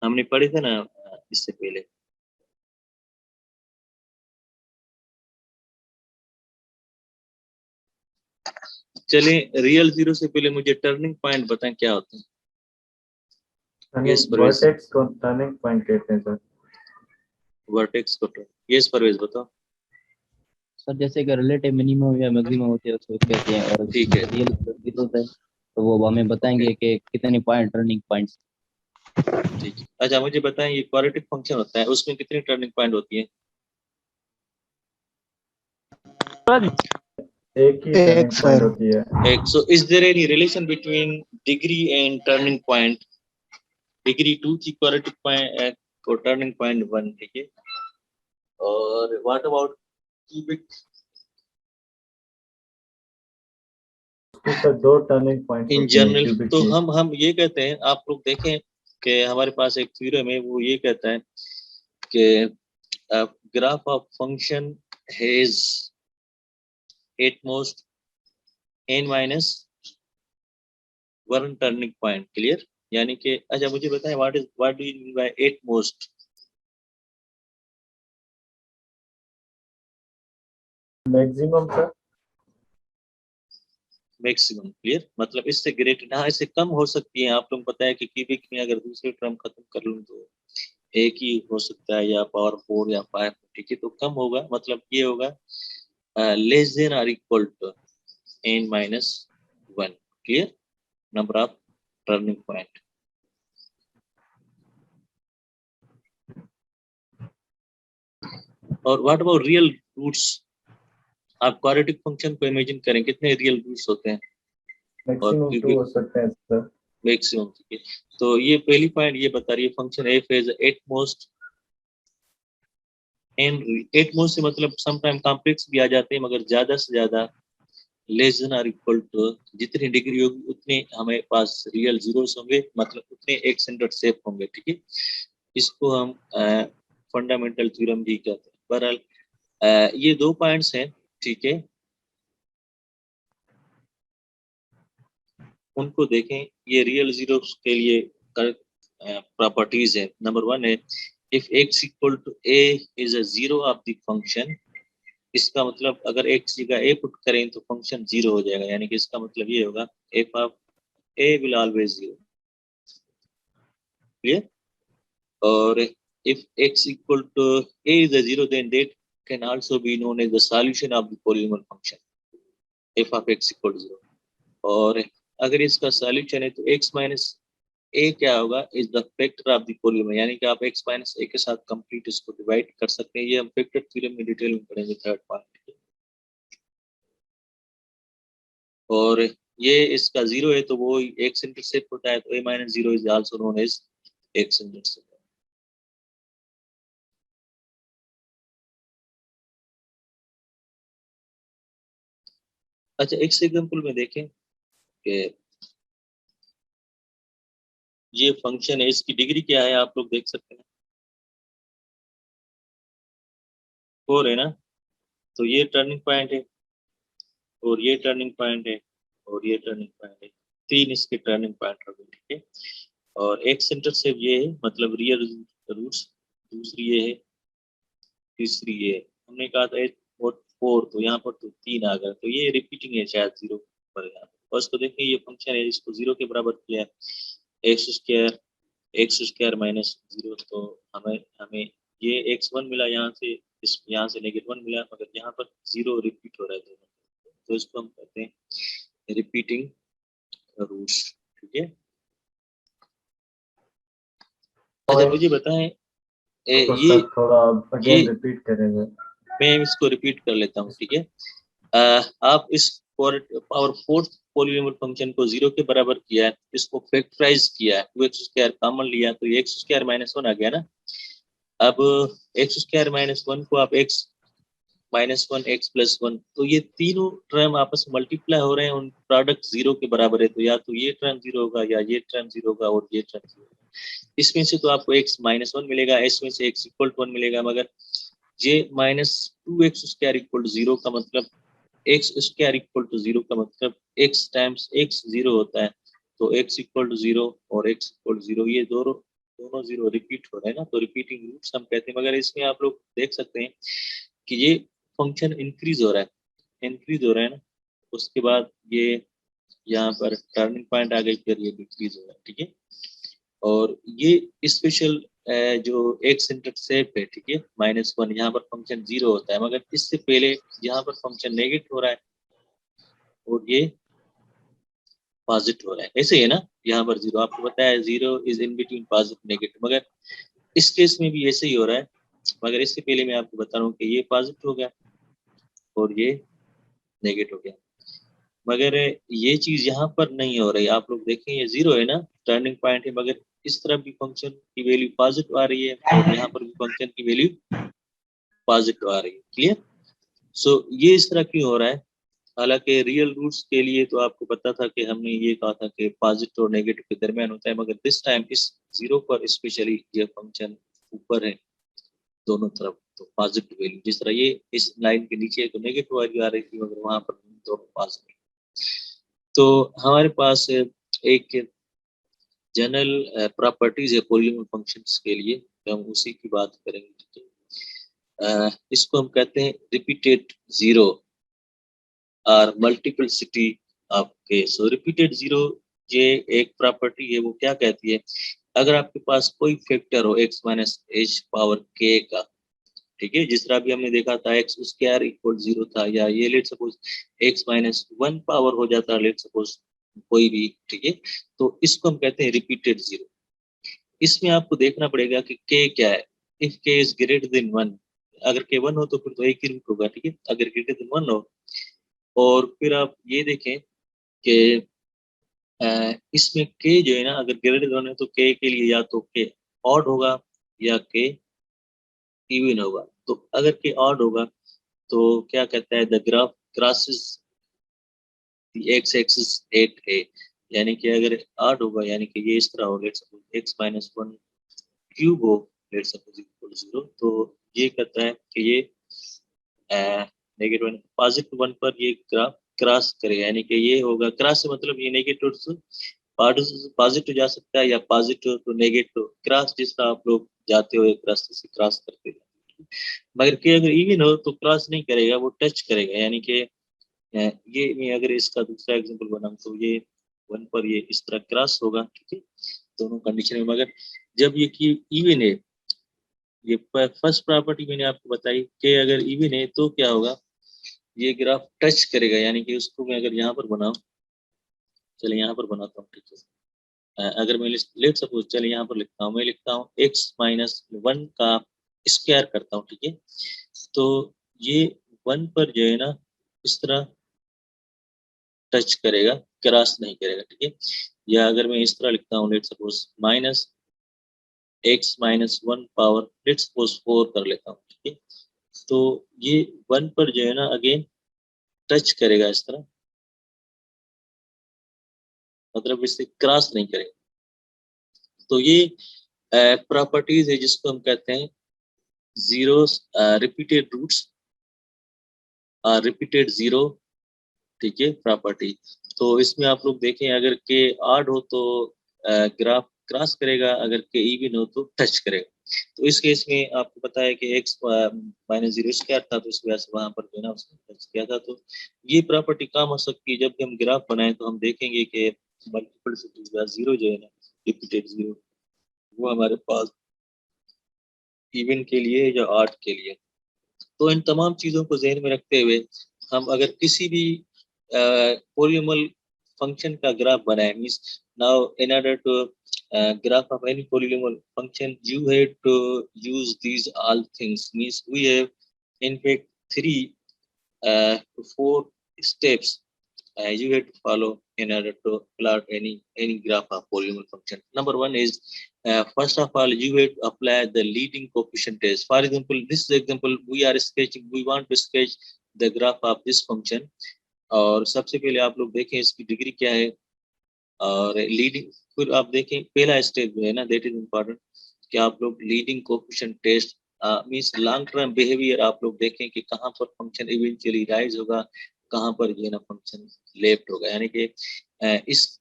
हमने पढ़े थे ना इससे पहले। चलिए, रियल जीरो से पहले मुझे टर्निंग पॉइंट बताएं क्या होते हैं। Yes, परवेज। वर्टेक्स को टर्निंग पॉइंट कहते हैं सर। वर्टेक्स को यस परवेज बताओ। सर जैसे कि रिलेटिव मिनिमम या मैक्सिमम होते हैं उसको कहते हैं, और ठीक है। रियल होता है तो वो हमें बताएंगे कि कितने पॉइंट टर्निंग पॉइंट्स। ठीक है, अच्छा मुझे बताएं, ये क्वाड्रेटिक फंक्शन होता है, उसमें कितनी टर्निंग पॉइंट होती है? एक ही टर्निंग sir. पॉइंट होती है। एक। So is there any relation between degree and turning point? Degree 2 थी क्वाड्रेटिक पॉइंट को टर्निंग पॉइंट 1, ठीक है। और what about cubic? Sir 2 turning point in general तो हम ये कहते हैं, आप लोग देखें कि हमारे पास एक थ्योरम है, वो ये कहता है कि graph of function has at most n minus 1 turning point. Clear? यानी कि अच्छा मुझे बताएं, what do you mean by at most? Maximum sir. Maximum. Clear? मतलब इससे ग्रेटर, हाँ इससे कम हो सकती है। आप लोग पता है कि क्यूबिक में अगर दूसरे टर्म खत्म कर लूँ तो एक ही हो सकता है, या पावर 4 या 5, ठीक है। तो कम होगा, मतलब ये होगा लेस देन और equal to n minus 1। Clear? Number of turning point. और व्हाट अबाउट रियल रूट्स? आप क्वाड्रेटिक फंक्शन को इमेजिन करें, कितने रियल रूट्स होते हैं? मैक्सिमम 2 हो सकते हैं सर। मैक्सिमम, ठीक है। तो ये पहली पॉइंट ये बता रही है function f is at most n. At most से मतलब सम टाइम कॉम्प्लेक्स भी आ जाते हैं, मगर ज्यादा से ज्यादा लेस देन और इक्वल टू, जितनी डिग्री होगी उतने हमारे पास रियल जीरोस होंगे, मतलब उतने एक्स इंटरसेप्ट होंगे, ठीक है। इसको हम फंडामेंटल थ्योरम भी कहते हैं। बहरहाल ये 2 पॉइंट्स हैं, ठीक है। उनको देखें, ये रियल जीरोस के लिए प्रॉपर्टीज है। नंबर 1 है, if x equal to a is a zero of the function. इसका मतलब अगर x जगह a पुट करें तो फंक्शन 0 हो जाएगा, यानी कि इसका मतलब ये होगा f of a will always 0। Clear? और if x equal to a is a zero, then that can also be known as the solution of the polynomial function f of x equal to 0। और अगर इसका solution है तो x minus ए क्या होगा, is the factor of the polynomial, यानी कि आप x माइनस ए के साथ कंप्लीट इसको डिवाइड कर सकते हैं। ये हम फैक्टर थ्योरम में डिटेल में पढ़ेंगे, थर्ड पार्ट। और ये इसका 0 है तो वो x इंटरसेप्ट होता है, तो a minus 0 is also known as x intercept. अच्छा, एक एग्जांपल में देखें कि ये फंक्शन है, इसकी डिग्री क्या है, आप लोग देख सकते हैं 4 है ना। तो ये टर्निंग पॉइंट है, और ये टर्निंग पॉइंट है, और ये टर्निंग पॉइंट है। 3 इसके टर्निंग पॉइंट हो गए, ठीक है। और एक्स इंटरसेप्ट ये है, मतलब रियल रूट्स। दूसरी ये है, तीसरी ये है। हमने कहा था 8 और 4, तो यहाँ पर तो 3 आ गया, तो ये रिपीटिंग है शायद 0 पर। यहाँ फर्स्ट तो देखिए, ये फंक्शन है, इसको 0 के बराबर किया है, एक्स स्क्वायर माइनस 0। तो हमें हमें ये x1 मिला, यहाँ से -1 मिला, मगर यहाँ पर 0 रिपीट हो रहा है दोनों। तो इसको हम कहते हैं रिपीटिंग रूट्स, ठीक है। अच्छा मुझे बताएं, तो ये सर थोड़ा अगेन रिपीट करेंगे। मैं इसको रिपीट कर लेता हूँ, ठीक है। आप इस पावर 4 पॉलीनोमियल फंक्शन को 0 के बराबर किया है, इसको फैक्टराइज किया है, 2x² कॉमन लिया, तो ये x² - 1 आ गया ना। अब x² - 1 को आप x -1 x + 1, तो ये तीनों टर्म आपस में मल्टीप्लाई हो रहे हैं, उन प्रोडक्ट 0 के बराबर है, तो या तो ये टर्म 0 होगा या ये टर्म 0 होगा और ये टर्म 0 होगा। इसमें से तो आपको x - 1 मिलेगा, इसमें से x = 1 मिलेगा, मगर ये -2x स्क्वायर = 0 का मतलब x स्क्वायर = 0 का मतलब x टाइम्स x 0 होता है, तो x = 0 और x = 0, ये दोनों 0 रिपीट हो रहे हैं ना, तो रिपीटिंग रूट्स हम कहते हैं। मगर इसमें आप लोग देख सकते हैं कि ये फंक्शन इंक्रीज हो रहा है ना, उसके बाद ये यहाँ पर टर्निंग पॉइंट आ गई, फिर ये डिक्रीज हो रहा है, ठीक है। और ये स्पेशल जो एक्स इंटरसेप्ट है, ठीक है, -1, यहाँ पर फंक्शन 0 होता है, मगर इससे पहले यहाँ पर फंक्शन नेगेटिव हो रहा है और ये पॉजिटिव हो रहा है, ऐसे ही है ना। यहाँ पर 0 आपको बताया 0 is in between positive negative, मगर इस केस में भी ऐसे ही हो रहा है, मगर इससे पहले मैं आपको बता रहा हूँ कि ये पॉजिटिव हो गया और ये नेगेटिव हो गया, मगर ये चीज यहाँ पर नहीं हो रही। आप लोग देखें ये 0 है ना, टर्निंग पॉइंट है, मगर इस तरफ भी फंक्शन की वैल्यू पॉजिटिव आ रही है और यहाँ पर भी फंक्शन की वैल्यू पॉजिटिव आ रही है। क्लियर? सो ये इस तरह क्यों हो रहा है? हालांकि रियल रूट्स के लिए तो आपको पता था कि हमने ये कहा था कि पॉजिटिव और नेगेटिव के दरमियान होता है, मगर दिस टाइम इस 0 पर स्पेशली ये फंक्शन ऊपर है दोनों तरफ, तो पॉजिटिव वैल्यू, जिस तरह ये इस लाइन के नीचे तो नेगेटिव वैल्यू आ रही थी, मगर वहां पर दोनों पॉजिटिव। तो हमारे पास एक जनरल प्रॉपर्टीज है पॉलीनॉमियल फंक्शंस के लिए, तो हम उसी की बात करेंगे। इसको हम कहते हैं रिपीटेड 0 और मल्टीपलिसिटी ऑफ k। सो रिपीटेड 0 ये एक प्रॉपर्टी है, वो क्या कहती है, अगर आपके पास कोई फैक्टर हो x - h⁻k का, ठीक है, जिस तरह भी हमने देखा था x स्क्वायर = 0 था, या ये लेट सपोज x - 1 पावर हो जाता है, लेट सपोज कोई भी, ठीक है, तो इसको हम कहते हैं रिपीटेड 0। इसमें आपको देखना पड़ेगा कि k क्या है। If k is greater than 1, अगर k 1 हो तो फिर तो एक ही रूट होगा, ठीक है, अगर ग्रेटर देन 1 हो। और फिर आप ये देखें कि इसमें k जो है ना, अगर ग्रेटर देन 1 है तो k के लिए या तो k ऑड होगा या k इवन होगा। तो अगर k ऑड होगा तो क्या कहता है, the graph crosses the x axis at a, यानी कि अगर ऑड होगा यानी कि ये इस तरह हो, लेट्स सपोज x - 1 क्यूब हो, लेट्स सपोज = 0, तो ये कहता है कि ये -1 पॉजिटिव 1 पर ये ग्राफ क्रॉस करेगा, यानी कि ये होगा क्रॉस से मतलब ये नेगेटिव से पॉजिटिव जा सकता है या पॉजिटिव टू नेगेटिव, क्रॉस जिस तरह आप लोग जाते हो एक रास्ते से क्रॉस करते हैं। मगर कि अगर इवन हो तो क्रॉस नहीं करेगा, वो टच करेगा, यानी कि ये मैं अगर इसका दूसरा एग्जांपल बनाऊं तो ये 1 पर ये इस तरह क्रॉस होगा, ठीक है, दोनों कंडीशन में। मगर जब ये की इवन है, ये फर्स्ट प्रॉपर्टी मैंने आपको बताई कि अगर इवन है तो क्या होगा, ये ग्राफ टच करेगा, यानी कि उसको मैं अगर यहाँ पर बनाऊं, चलिए यहाँ पर बनाता हूँ, ठीक है, अगर मैं लेट सपोज चलिए यहाँ पर लिखता हूँ, मैं लिखता हूँ x - 1 का स्क्वायर करता हूँ, ठीक है, तो ये 1 पर जो है ना इस तरह टच करेगा, क्रॉस नहीं करेगा, ठीक है। या अगर मैं इस तरह लिखता हूँ, let suppose -x - 1 power let suppose 4 कर लेता हूँ, ठीक है, तो ये 1 पर जो है ना अगेन टच करेगा इस तरह, मतलब इससे क्रॉस नहीं करेगा। तो ये प्रॉपर्टीज है जिसको हम कहते हैं जीरोस रिपीटेड रूट्स रिपीटेड 0, ठीक है, प्रॉपर्टी। तो इसमें आप लोग देखें अगर के ऑड हो तो ग्राफ क्रॉस करेगा, अगर के इवन हो तो टच करेगा। तो इस केस में आपको पता है कि x -0 स्क्वायर था, तो इस वजह से वहां पर जो है ना उसने टच किया था। तो ये प्रॉपर्टी काम हो सकती है जब भी हम ग्राफ बनाएं, तो हम देखेंगे कि मल्टीपल या 0 जो है ना रिपीटेड 0, वो हमारे पास इवन के लिए या ऑड के लिए। तो इन तमाम चीज़ों को जहन में रखते हुए हम अगर किसी भी पॉलीनॉमियल फंक्शन का ग्राफ बनाए, means now in order to graph of any polynomial function you have to use these all things, means we have in fact 3 to 4 steps you have to follow in order to plot any graph of polynomial function. Number one is, first of all, you have to apply the leading coefficient test. For example, this example we are sketching, we want to sketch the graph of this function. और सबसे पहले आप लोग देखें इसकी degree क्या है, और लीडिंग, फिर आप देखें पहला स्टेप जो है ना, दैट इज इम्पोर्टेंट, कि आप लोग leading coefficient test means long term behaviour आप लोग देखें कि कहाँ पर फंक्शन इवेंचुअली राइज होगा, कहाँ पर जो है ना फंक्शन लेफ्ट होगा। यानी कि इस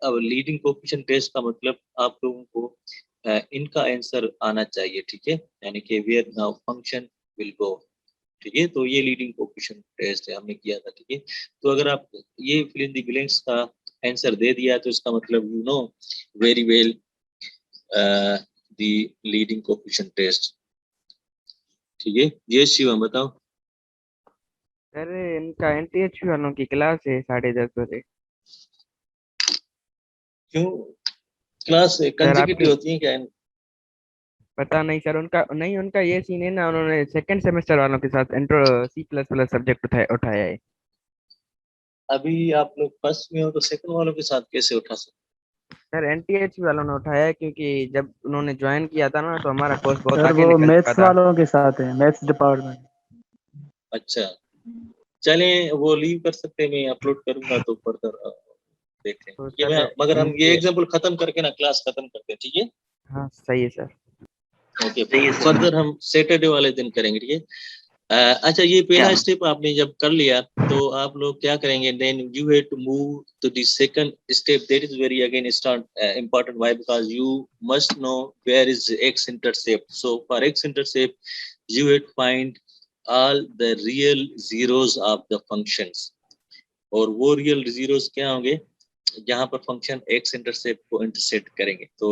अब लीडिंग कोएफिशिएंट टेस्ट का मतलब आप लोगों को इनका आंसर आना चाहिए, ठीक है, यानी कि where now function will go, ठीक है। तो ये लीडिंग कोएफिशिएंट टेस्ट है, हमने किया था, ठीक है। तो अगर आप ये फिल इन द ब्लैंक्स का आंसर दे दिया तो इसका मतलब you know very well the leading coefficient test, ठीक है। ये शिवम बताओ। सर इनका एनटीएचपी वालों की क्लास है 10:30 बजे। क्यों क्लास कंसेक्यूटिव आपके- होती है क्या? पता नहीं सर, उनका ये सीन है ना, उन्होंने सेकंड सेमेस्टर वालों के साथ इंट्रो C++ सब्जेक्ट उठाया है। अभी आप लोग फर्स्ट में हो तो सेकंड वालों के साथ कैसे उठा सकते? सर एनटीएचपी वालों ने उठाया है, क्योंकि जब उन्होंने ज्वाइन किया था ना तो हमारा कोर्स बहुत सर आगे वो निकल चुका मैथ्स था। वालों के साथ है, मैथ्स डिपार्टमेंट। अच्छा, चलें वो लीव कर सकते हैं, मैं अपलोड करूंगा तो फर्दर देख लें, तो ठीक है। सर मगर हम ये इनके- एग्जांपल खत्म करके ना क्लास खत्म करते हैं, ठीक है। हाँ सही है सर। ओके, फर्दर हम सैटरडे वाले दिन करेंगे, ठीक है। अच्छा, ये पहला स्टेप आपने जब कर लिया तो आप लोग क्या करेंगे, then you have to move to the second step, that is very again start important. Why? Because you must know where is x intercept. So for x intercept you have to find all the real zeros of the functions, और वो real zeros क्या होंगे जहां पर function x intercept को intercept करेंगे। तो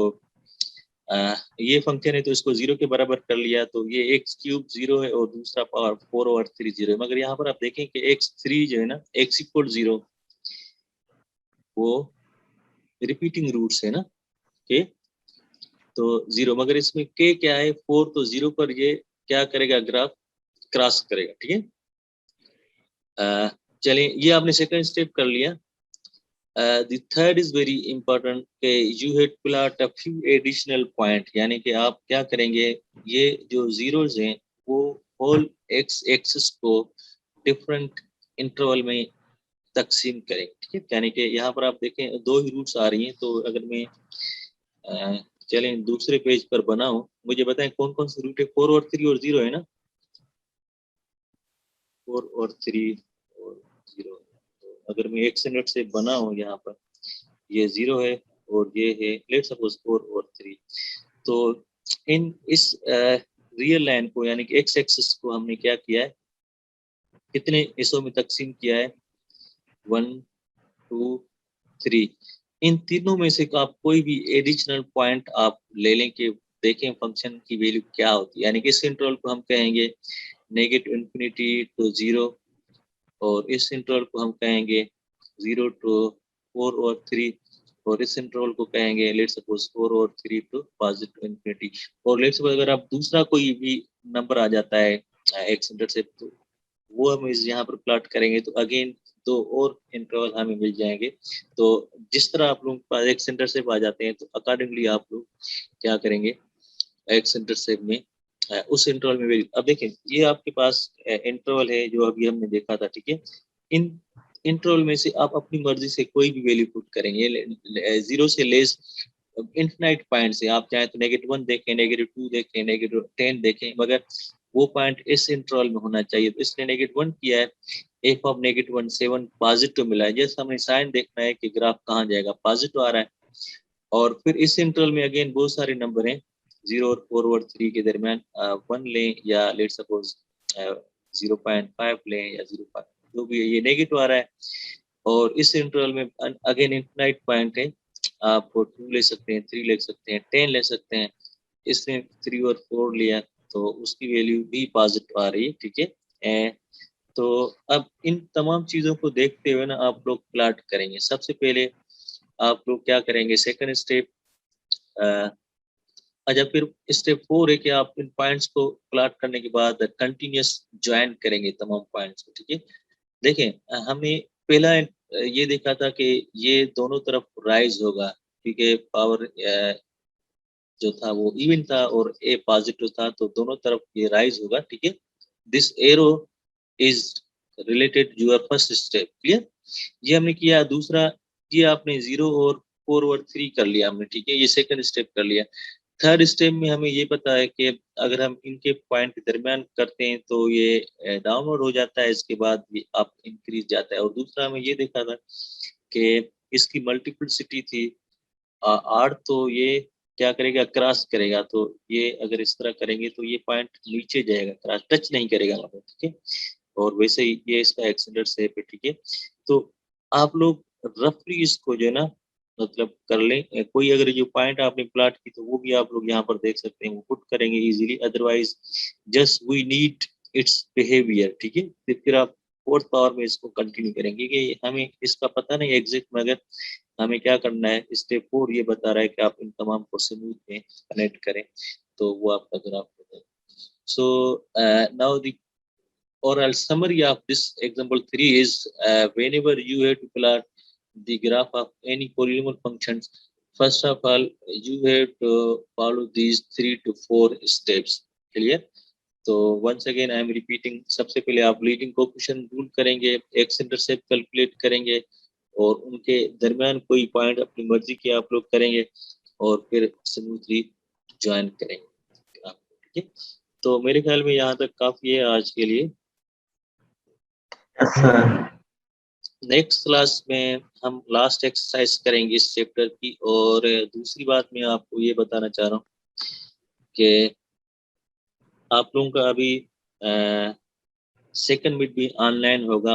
ये फंक्शन है तो इसको जीरो के बराबर कर लिया, तो ये एक्स क्यूब जीरो है और दूसरा पावर 4/3 जीरो है। मगर यहाँ पर आप देखें कि x3 जो है ना, x इक्वल 0, वो रिपीटिंग रूट्स है ना, के तो 0, मगर इसमें के क्या है 4, तो 0 पर ये क्या करेगा, ग्राफ क्रॉस करेगा, ठीक है। चलिए ये आपने सेकंड स्टेप कर लिया। The third is very important कि you have to plot a few additional point, यानी कि आप क्या करेंगे, ये जो जीरोस हैं वो होल x एक्सिस को डिफरेंट इंटरवल में तकसीम करेंगे, ठीक है। यानी कि यहाँ पर आप देखें दो ही रूट्स आ रही हैं, तो अगर मैं चलें दूसरे पेज पर बनाऊं, मुझे बताएं कौन कौन से रूट है। 4 और 3 और 0 है ना, 4 और 3 और 0। अगर मैं एक मिनट से बनाऊं, यहाँ पर ये 0 है और ये है लेट्स सपोज 4 और 3, तो इस रियल लाइन को यानी कि एक्स एक्सिस को हमने क्या किया है, कितने हिस्सों में तकसीम किया है, 1 2 3। इन तीनों में से आप कोई भी एडिशनल पॉइंट आप ले लें कि देखें फंक्शन की वैल्यू क्या होती है। यानी कि इस इंटरवल को हम कहेंगे -∞ to 0, और इस इंटरवल को हम कहेंगे 0 to 4 और 3, और इस इंटरवल को कहेंगे लेट्स सपोज 4 और 3 to +∞। और लेट्स सपोज अगर आप दूसरा कोई भी नंबर आ जाता है एक्स इंटरसेप्ट, तो वो हम इस यहाँ पर प्लॉट करेंगे, तो अगेन 2 और इंटरवल हमें मिल जाएंगे। तो जिस तरह आप लोग पास एक्स इंटरसेप्ट आ जाते हैं, तो अकॉर्डिंगली आप लोग क्या करेंगे, एक्स इंटरसेप्ट में उस इंटरवल में वैल्यू। अब देखें ये आपके पास इंटरवल है जो अभी हमने देखा था, ठीक है। इन इंटरवल में से आप अपनी मर्जी से कोई भी वैल्यू पुट करेंगे, 0 से लेस इनफिनाइट पॉइंट से, आप चाहें तो -1 देखें, -2 देखें, -10 देखें, मगर वो पॉइंट इस इंटरवल में होना चाहिए। तो इसने -1 किया है, f of -1 पॉजिटिव मिला है। जैसे हमें साइन देखना है कि ग्राफ कहाँ जाएगा, पॉजिटिव आ रहा है। और फिर इस इंटरवल में अगेन बहुत सारे नंबर हैं, 0 और 4 और 3 के दरमियान 1 लें या लेट सपोज 0.5 लें या 0.5, जो भी है, ये नेगेटिव आ रहा है। और इस इंटरवल में अगेन इनफिनाइट पॉइंट है, आप 2 ले सकते हैं, 3 ले सकते हैं, 10 ले सकते हैं। इसने 3 और 4 लिया तो उसकी वैल्यू भी पॉजिटिव आ रही है, ठीक है। तो अब इन तमाम चीज़ों को देखते हुए ना आप लोग प्लॉट करेंगे। सबसे पहले आप लोग क्या करेंगे, सेकंड स्टेप, अच्छा फिर स्टेप 4 है कि आप इन पॉइंट्स को प्लॉट करने के बाद कंटिन्यूस ज्वाइन करेंगे तमाम पॉइंट्स को, ठीक है। देखें हमें पहला ये देखा था कि ये दोनों तरफ राइज होगा क्योंकि पावर जो था वो इवन था और ए पॉजिटिव था, तो दोनों तरफ ये राइज होगा, ठीक है। This arrow is related your first step, clear. ये हमने किया। दूसरा, ये आपने 0 और 4 और 3 कर लिया हमने, ठीक है, ये सेकंड स्टेप कर लिया। थर्ड स्टेप में हमें ये पता है कि अगर हम इनके पॉइंट के दरमियान करते हैं तो ये डाउनवर्ड हो जाता है, इसके बाद ये अप इंक्रीज जाता है। और दूसरा हमें ये देखा था कि इसकी मल्टीप्लिसिटी थी 8, तो ये क्या करेगा, क्रॉस करेगा। तो ये अगर इस तरह करेंगे तो ये पॉइंट नीचे जाएगा, क्रॉस टच नहीं करेगा वहाँ पे, ठीक है। और वैसे ही ये इसका एक्सेंडेड शेप है, ठीक है। तो आप लोग रफली इसको जो है ना मतलब कर लें। कोई अगर जो पॉइंट आपने प्लॉट की तो वो भी आप लोग यहाँ पर देख सकते हैं, वो पुट करेंगे easily. Otherwise just we need its behaviour, ठीक है। फिर आप फोर्थ पावर में इसको कंटिन्यू करेंगे कि हमें इसका पता नहीं एग्जैक्ट, मगर हमें क्या करना है। स्टेप 4 ये बता रहा है कि आप इन तमाम को स्मूथ में कनेक्ट करें, तो वो आपका ग्राफ होता है। So now the oral summary of this example 3 is whenever you have to plot the graph of any polynomial functions, first of all you have to follow these 3 to 4 steps, clear। तो once again I am repeating, सबसे पहले आप leading coefficient rule करेंगे, x intercept calculate करेंगे और उनके दरमियान कोई पॉइंट अपनी मर्जी के आप लोग करेंगे और फिर स्मूथली ज्वाइन करेंगे, ठीक है। तो मेरे ख्याल में यहाँ तक काफी है आज के लिए। नेक्स्ट क्लास में हम लास्ट एक्सरसाइज करेंगे इस चैप्टर की। और दूसरी बात मैं आपको ये बताना चाह रहा हूँ कि आप लोगों का अभी सेकंड मिड भी ऑनलाइन होगा।